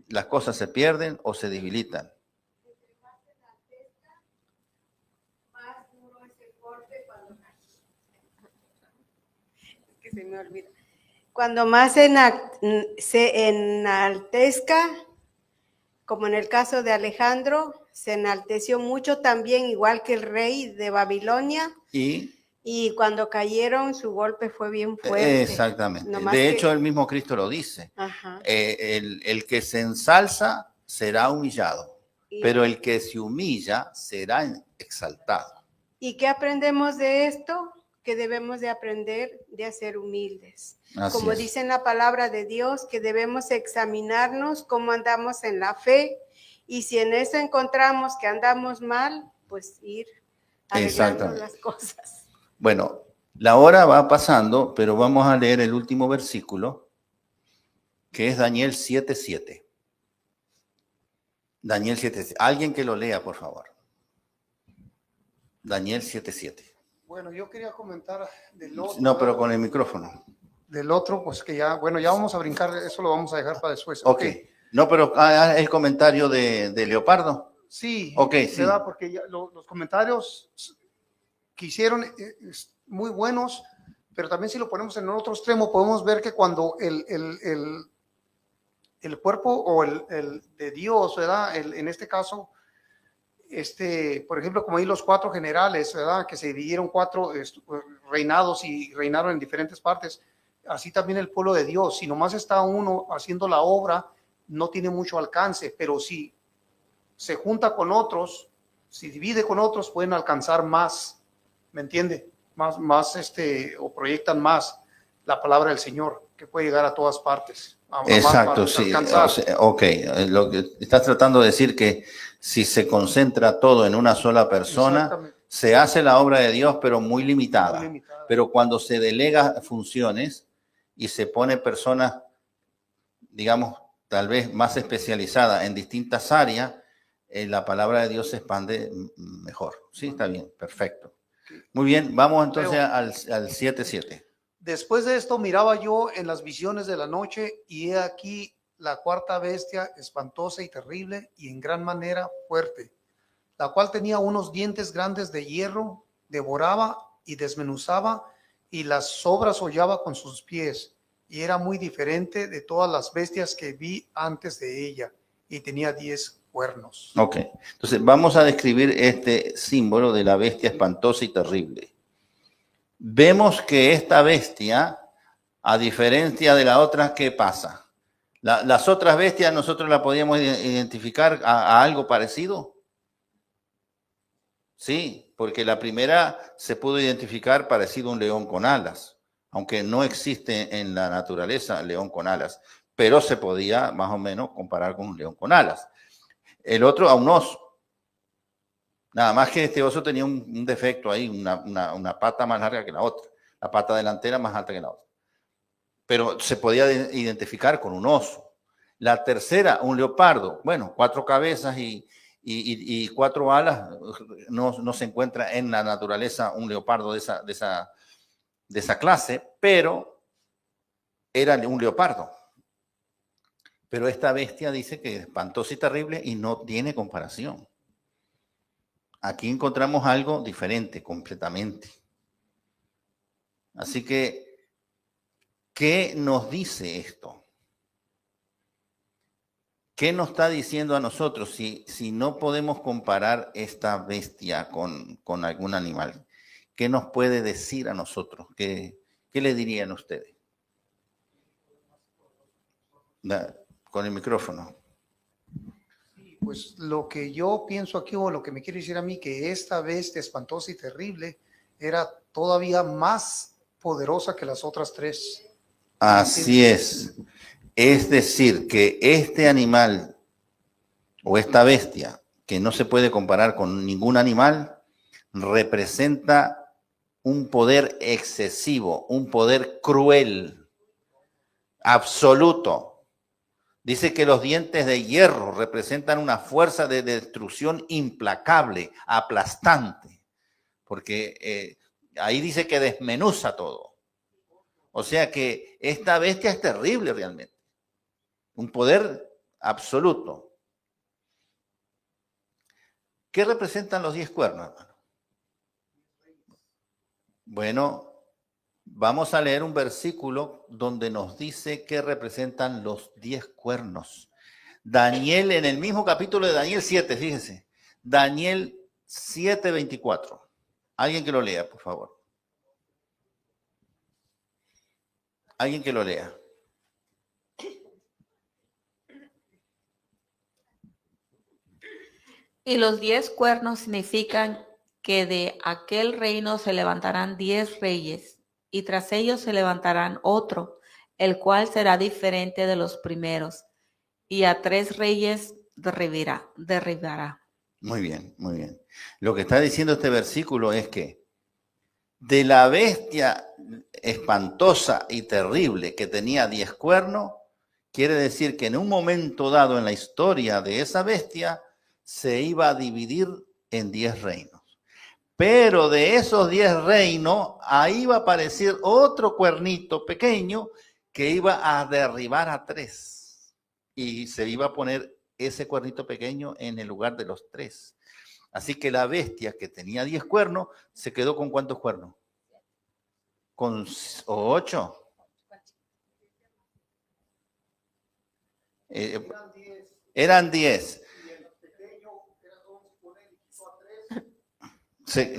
las cosas se pierden o se debilitan. se me olvida. Cuando más se enaltezca, como en el caso de Alejandro, se enalteció mucho también, igual que el rey de Babilonia. Y cuando cayeron, su golpe fue bien fuerte. Exactamente. Nomás De que- hecho, el mismo Cristo lo dice. Ajá. El que se ensalza será humillado, pero el que se humilla será exaltado. ¿Y qué aprendemos de esto? Que debemos de aprender de ser humildes. Así Como es. dice en la palabra de Dios, que debemos examinarnos cómo andamos en la fe, y si en eso encontramos que andamos mal, pues ir arreglando Exactamente. las cosas. Bueno, la hora va pasando, pero vamos a leer el último versículo, que es Daniel 7:7. Daniel 7:7. Alguien que lo lea, por favor. Daniel 7:7. Bueno, yo quería comentar del otro. No, pero con el micrófono. Del otro, pues que ya, bueno, ya vamos a brincar, eso lo vamos a dejar para después. Ok. No, pero el comentario de Leopardo. Sí, Ok, sí. ¿verdad? Porque ya los comentarios que hicieron muy buenos, pero también si lo ponemos en otro extremo, podemos ver que cuando el cuerpo o el de Dios, ¿verdad? En este caso, por ejemplo, como ahí los 4 generales, ¿verdad? Que se dividieron 4 reinados y reinaron en diferentes partes. Así también el pueblo de Dios, si nomás está uno haciendo la obra, no tiene mucho alcance, pero si se junta con otros, si divide con otros, pueden alcanzar más, ¿me entiende? Más, o proyectan más la palabra del Señor, que puede llegar a todas partes. Exacto, sí. O sea, ok, lo que estás tratando de decir que si se concentra todo en una sola persona, se hace la obra de Dios, pero muy limitada. Pero cuando se delega funciones y se pone personas, digamos, tal vez más especializadas en distintas áreas, la palabra de Dios se expande mejor. Sí, está bien, perfecto. Muy bien, vamos entonces al 7:7. Después de esto miraba yo en las visiones de la noche, y he aquí la 4ª bestia, espantosa y terrible, y en gran manera fuerte, la cual tenía unos dientes grandes de hierro, devoraba y desmenuzaba, y las sobras hollaba con sus pies, y era muy diferente de todas las bestias que vi antes de ella, y tenía 10 cuernos. Ok, entonces vamos a describir este símbolo de la bestia espantosa y terrible. Vemos que esta bestia, a diferencia de la otra, ¿qué pasa? Las otras bestias nosotros la podíamos identificar a algo parecido. Sí, porque la primera se pudo identificar parecido a un león con alas, aunque no existe en la naturaleza león con alas, pero se podía más o menos comparar con un león con alas. El otro a un oso. Nada más que este oso tenía un defecto ahí, una pata más larga que la otra, la pata delantera más alta que la otra. Pero se podía identificar con un oso. La tercera, un leopardo. Bueno, 4 cabezas y 4 alas. No se encuentra en la naturaleza un leopardo de esa clase, pero era un leopardo. Pero esta bestia dice que es espantosa y terrible y no tiene comparación. Aquí encontramos algo diferente completamente. Así que, ¿qué nos dice esto? ¿Qué nos está diciendo a nosotros si no podemos comparar esta bestia con algún animal? ¿Qué nos puede decir a nosotros? ¿Qué le dirían ustedes? Con el micrófono. Pues lo que yo pienso aquí, o lo que me quiere decir a mí, que esta bestia espantosa y terrible era todavía más poderosa que las otras 3. Así es. Es decir, que este animal o esta bestia, que no se puede comparar con ningún animal, representa un poder excesivo, un poder cruel, absoluto. Dice que los dientes de hierro representan una fuerza de destrucción implacable, aplastante, porque ahí dice que desmenuza todo. O sea que esta bestia es terrible realmente. Un poder absoluto. ¿Qué representan los 10 cuernos, hermano? Bueno, Vamos a leer un versículo donde nos dice que representan los 10 cuernos. Daniel, en el mismo capítulo de Daniel 7, fíjense. Daniel 7:24. Alguien que lo lea, por favor. Alguien que lo lea. Y los 10 cuernos significan que de aquel reino se levantarán 10 reyes, y tras ellos se levantarán otro, el cual será diferente de los primeros, y a 3 reyes derribará. Muy bien, muy bien. Lo que está diciendo este versículo es que de la bestia espantosa y terrible que tenía 10 cuernos, quiere decir que en un momento dado en la historia de esa bestia se iba a dividir en 10 reinos. Pero de esos 10 reinos, ahí va a aparecer otro cuernito pequeño que iba a derribar a 3. Y se iba a poner ese cuernito pequeño en el lugar de los 3. Así que la bestia que tenía 10 cuernos, se quedó con ¿cuántos cuernos? Con 8. Eran 10. Sí.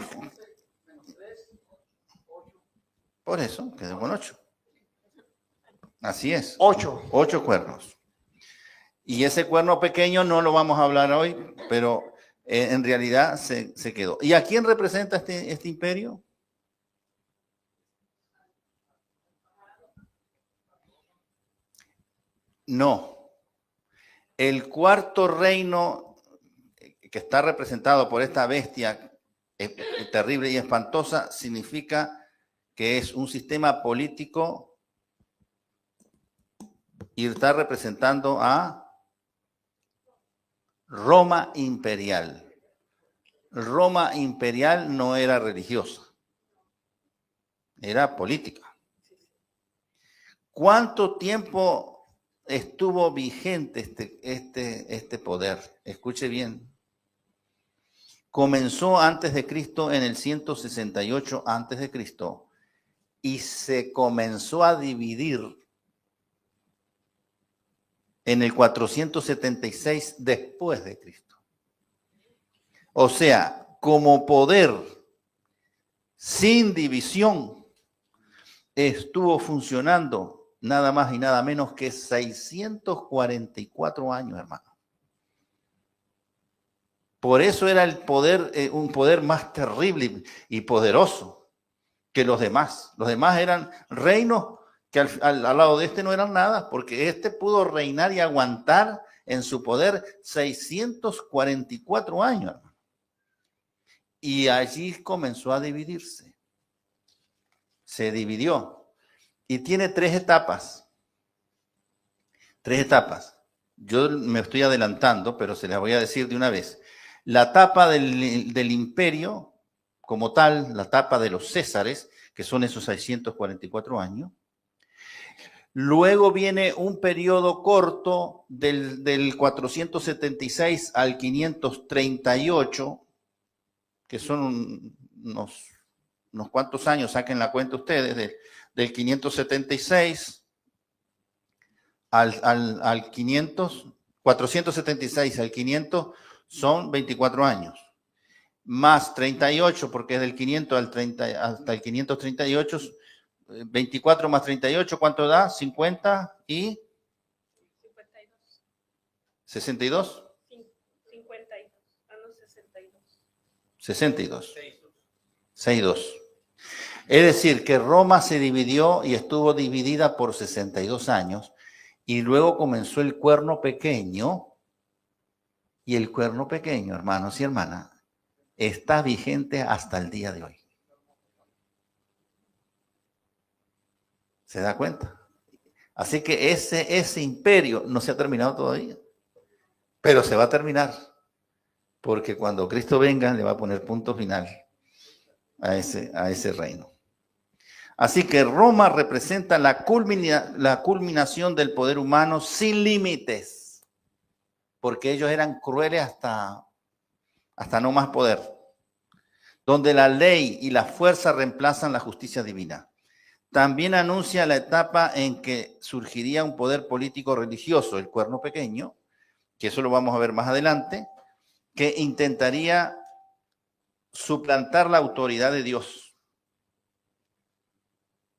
Por eso, quedó con 8. Así es. 8 cuernos. Y ese cuerno pequeño no lo vamos a hablar hoy, pero en realidad se quedó. ¿Y a quién representa este imperio? No. El cuarto reino que está representado por esta bestia terrible y espantosa significa que es un sistema político y está representando a Roma imperial. Roma imperial no era religiosa, era política. ¿Cuánto tiempo estuvo vigente este poder? Escuche bien. Comenzó antes de Cristo en el 168 antes de Cristo y se comenzó a dividir en el 476 después de Cristo. O sea, como poder sin división estuvo funcionando nada más y nada menos que 644 años, hermano. Por eso era el poder, un poder más terrible y poderoso que los demás. Los demás eran reinos que al lado de este no eran nada, porque este pudo reinar y aguantar en su poder 644 años, hermano. Y allí comenzó a dividirse. Se dividió. Y tiene 3 etapas. 3 etapas. Yo me estoy adelantando, pero se las voy a decir de una vez. La etapa del imperio, como tal, la etapa de los Césares, que son esos 644 años. Luego viene un periodo corto del 476 al 538, que son unos cuantos años, saquen la cuenta ustedes, del 576 al 500, 476 al 500 son 24 años, más 38, porque es del 500 hasta el 538, 24 más 38, ¿cuánto da? 50 y 62. 62. 62. Es decir, que Roma se dividió y estuvo dividida por 62 años y luego comenzó el cuerno pequeño. Y el cuerno pequeño, hermanos y hermanas, está vigente hasta el día de hoy. ¿Se da cuenta? Así que ese imperio no se ha terminado todavía, pero se va a terminar, porque cuando Cristo venga le va a poner punto final a ese reino. Así que Roma representa la culminación del poder humano sin límites, porque ellos eran crueles hasta no más poder, donde la ley y la fuerza reemplazan la justicia divina. También anuncia la etapa en que surgiría un poder político religioso, el cuerno pequeño, que eso lo vamos a ver más adelante, que intentaría suplantar la autoridad de Dios.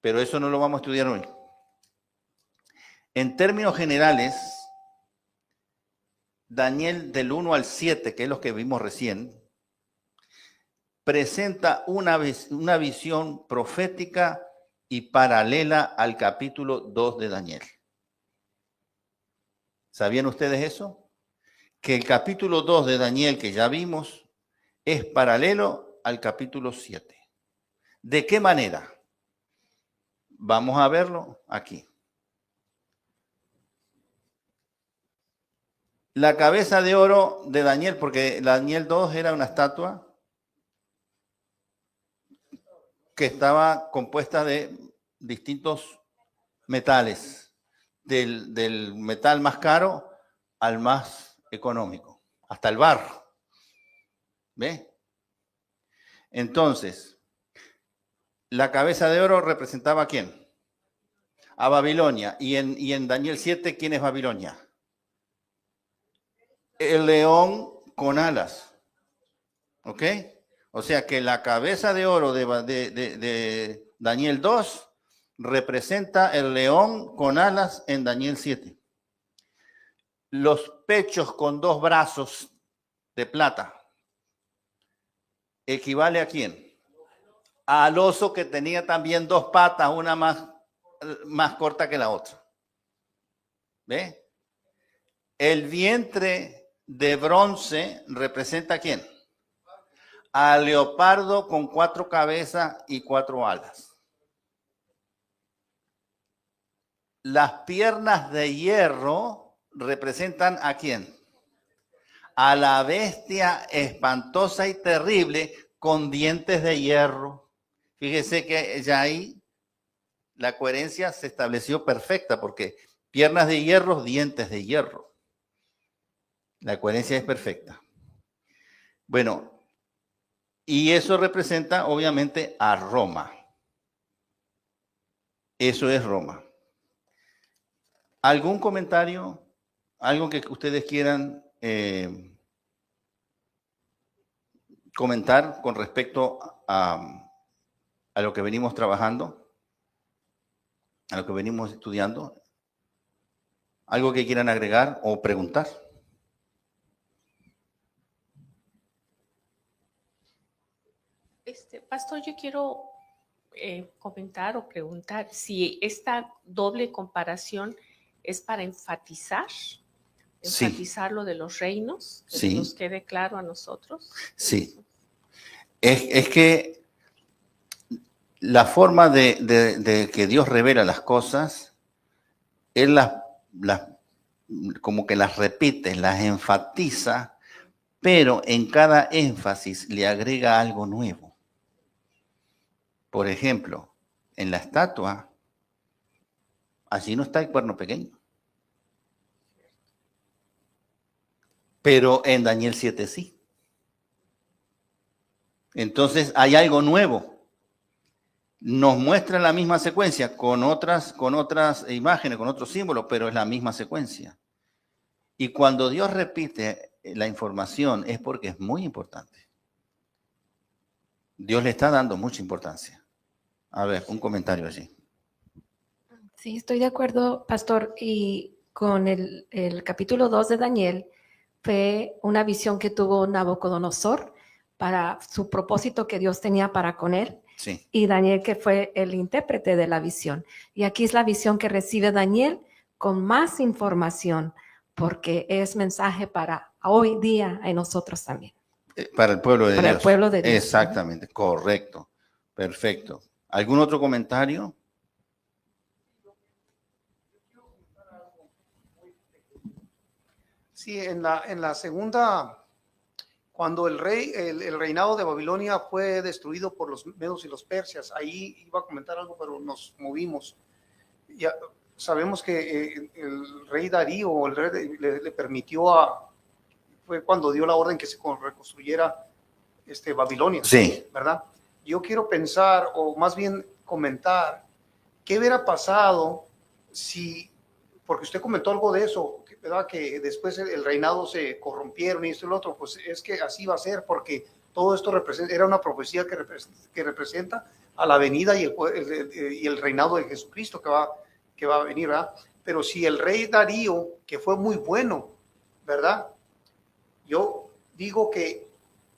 Pero eso no lo vamos a estudiar hoy. En términos generales, Daniel del 1 al 7, que es lo que vimos recién, presenta una visión profética y paralela al capítulo 2 de Daniel. ¿Sabían ustedes eso? Que el capítulo 2 de Daniel, que ya vimos, es paralelo al capítulo 7. ¿De qué manera? Vamos a verlo aquí. La cabeza de oro de Daniel, porque Daniel 2 era una estatua que estaba compuesta de distintos metales, del metal más caro al más económico, hasta el barro. ¿Ve? Entonces, la cabeza de oro representaba ¿a quién? A Babilonia. Y en Daniel 7, ¿quién es Babilonia? El león con alas. ¿Ok? O sea que la cabeza de oro de Daniel 2 representa el león con alas en Daniel 7. Los pechos con 2 brazos de plata. ¿Equivale a quién? Al oso que tenía también 2 patas, una más corta que la otra. ¿Ve? El vientre de bronce representa a quién? Al leopardo con 4 cabezas y 4 alas. Las piernas de hierro representan a quién? A la bestia espantosa y terrible con dientes de hierro. Fíjese que ya ahí la coherencia se estableció perfecta porque piernas de hierro, dientes de hierro. La coherencia es perfecta. Bueno, y eso representa obviamente a Roma. Eso es Roma. ¿Algún comentario? ¿Algo que ustedes quieran comentar con respecto a lo que venimos trabajando? ¿A lo que venimos estudiando? ¿Algo que quieran agregar o preguntar? Pastor, yo quiero comentar o preguntar si esta doble comparación es para enfatizar lo de los reinos, que sí. nos quede claro a nosotros. Sí. Es que la forma de que Dios revela las cosas, Él como que las repite, las enfatiza, pero en cada énfasis le agrega algo nuevo. Por ejemplo, en la estatua, allí no está el cuerno pequeño. Pero en Daniel 7 sí. Entonces hay algo nuevo. Nos muestra la misma secuencia con otras imágenes, con otros símbolos, pero es la misma secuencia. Y cuando Dios repite la información es porque es muy importante. Dios le está dando mucha importancia. A ver, un comentario allí. Sí, estoy de acuerdo, pastor. Y con el capítulo 2 de Daniel fue una visión que tuvo Nabucodonosor para su propósito que Dios tenía para con él. Sí. Y Daniel, que fue el intérprete de la visión. Y aquí es la visión que recibe Daniel con más información, porque es mensaje para hoy día en nosotros también. Para el pueblo de Dios. Para el pueblo de Dios. Exactamente, correcto. Perfecto. ¿Algún otro comentario? Sí, en la segunda, cuando el reinado de Babilonia fue destruido por los medos y los persas, ahí iba a comentar algo, pero nos movimos. Ya sabemos que el rey Darío, le permitió fue cuando dio la orden que se reconstruyera Babilonia. Sí. ¿Verdad? Yo quiero pensar, o más bien comentar, ¿qué hubiera pasado si, porque usted comentó algo de eso, ¿verdad? Que después el reinado se corrompieron y esto y lo otro, pues es que así va a ser, porque todo esto era una profecía que representa a la venida y el reinado de Jesucristo que va a venir, ¿verdad? Pero si el rey Darío, que fue muy bueno, ¿verdad? Yo digo que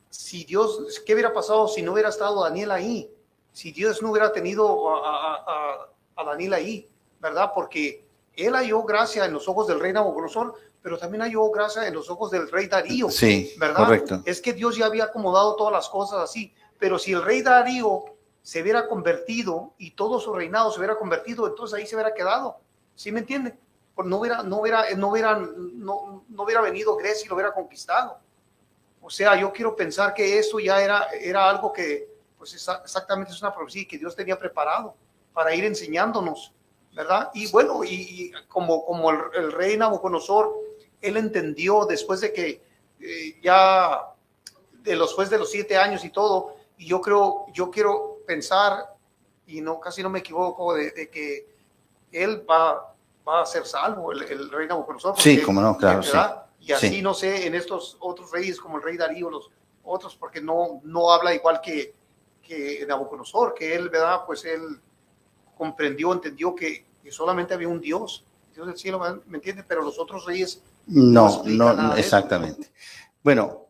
si Dios, ¿qué hubiera pasado si no hubiera estado Daniel ahí? Si Dios no hubiera tenido a Daniel ahí, ¿verdad? Porque él halló gracia en los ojos del rey Nabucodonosor, pero también halló gracia en los ojos del rey Darío. Sí, ¿verdad? correcto. Es que Dios ya había acomodado todas las cosas así, pero si el rey Darío se hubiera convertido y todo su reinado se hubiera convertido, entonces ahí se hubiera quedado. ¿Sí me entiende? Porque no hubiera venido Grecia y lo hubiera conquistado. O sea, yo quiero pensar que eso ya era algo que, pues exactamente es una profecía que Dios tenía preparado para ir enseñándonos, ¿verdad? Y bueno, y como el rey Nabucodonosor, él entendió después de que después de los 7 años y todo, y yo quiero pensar, y casi no me equivoco, de que él va a ser salvo, el rey Nabucodonosor. Porque, Sí, como no, claro, ¿verdad? sí. Y así Sí. no sé, en estos otros reyes como el rey Darío, los otros, porque no habla igual que Nabucodonosor, que él, ¿verdad? Pues él entendió que solamente había un Dios del cielo, ¿me entiende? Pero los otros reyes No, explican nada de eso. exactamente. Bueno,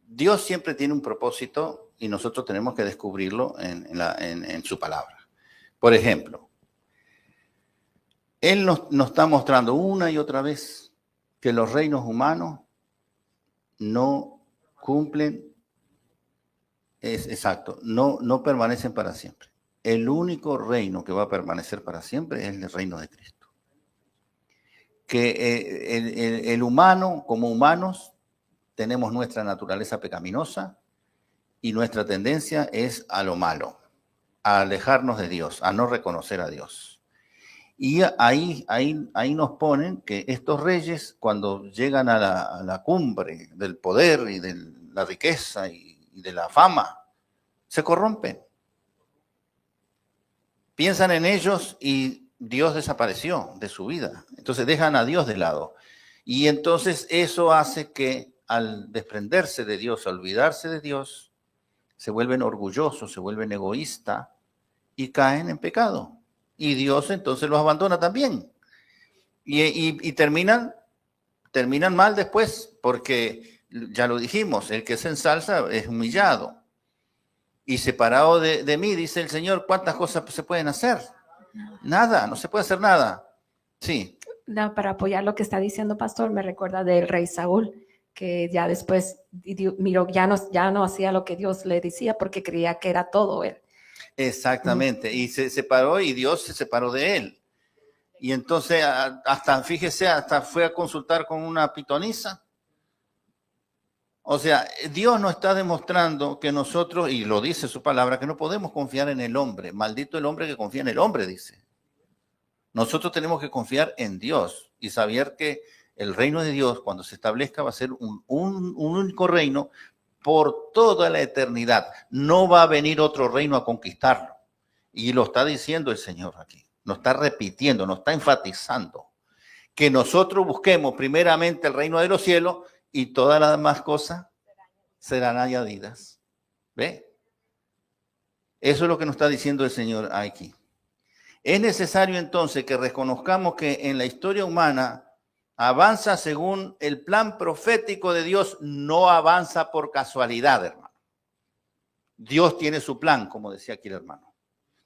Dios siempre tiene un propósito y nosotros tenemos que descubrirlo en su palabra. Por ejemplo, Él nos está mostrando una y otra vez que los reinos humanos no cumplen, no permanecen para siempre. El único reino que va a permanecer para siempre es el reino de Cristo. Que el humano, como humanos, tenemos nuestra naturaleza pecaminosa y nuestra tendencia es a lo malo, a alejarnos de Dios, a no reconocer a Dios. Y ahí nos ponen que estos reyes, cuando llegan a la cumbre del poder y de la riqueza y de la fama, se corrompen. Piensan en ellos y Dios desapareció de su vida. Entonces dejan a Dios de lado. Y entonces eso hace que al desprenderse de Dios, al olvidarse de Dios, se vuelven orgullosos, se vuelven egoístas y caen en pecado. Y Dios entonces los abandona también. Y terminan mal después, porque ya lo dijimos, el que se ensalza es humillado. Y separado de mí, dice el Señor, ¿cuántas cosas se pueden hacer? Nada, no se puede hacer nada. Sí. No, para apoyar lo que está diciendo Pastor, me recuerda del rey Saúl, que ya después miró, ya no hacía lo que Dios le decía porque creía que era todo él. Exactamente, y se separó y Dios se separó de él. Y entonces fíjese, hasta fue a consultar con una pitonisa. O sea, Dios nos está demostrando que nosotros, y lo dice su palabra, que no podemos confiar en el hombre. Maldito el hombre que confía en el hombre, dice. Nosotros tenemos que confiar en Dios y saber que el reino de Dios, cuando se establezca, va a ser un único reino por toda la eternidad. No va a venir otro reino a conquistarlo. Y lo está diciendo el Señor aquí. Nos está repitiendo, nos está enfatizando. Que nosotros busquemos primeramente el reino de los cielos y todas las demás cosas serán añadidas. ¿Ve? Eso es lo que nos está diciendo el Señor aquí. Es necesario entonces que reconozcamos que en la historia humana avanza según el plan profético de Dios, no avanza por casualidad, hermano. Dios tiene su plan, como decía aquí el hermano.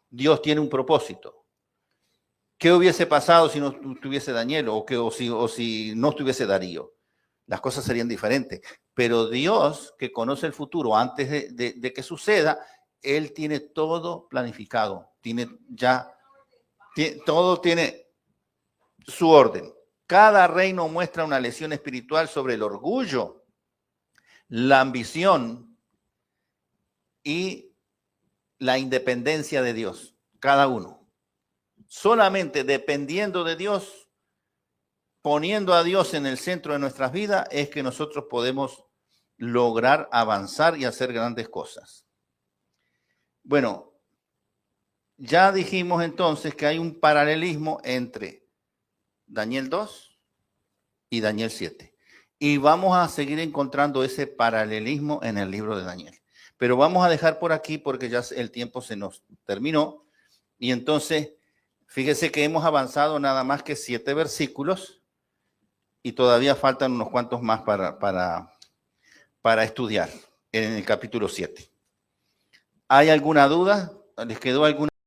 Dios tiene un propósito. ¿Qué hubiese pasado si no estuviese Daniel o si no estuviese Darío? Las cosas serían diferentes. Pero Dios, que conoce el futuro antes de que suceda, Él tiene todo planificado. Todo tiene su orden. Cada reino muestra una lección espiritual sobre el orgullo, la ambición y la independencia de Dios. Cada uno. Solamente dependiendo de Dios, poniendo a Dios en el centro de nuestras vidas, es que nosotros podemos lograr avanzar y hacer grandes cosas. Bueno, ya dijimos entonces que hay un paralelismo entre Daniel 2 y Daniel 7. Y vamos a seguir encontrando ese paralelismo en el libro de Daniel. Pero vamos a dejar por aquí porque ya el tiempo se nos terminó. Y entonces, fíjese que hemos avanzado nada más que 7 versículos y todavía faltan unos cuantos más para estudiar en el capítulo 7. ¿Hay alguna duda? ¿Les quedó alguna?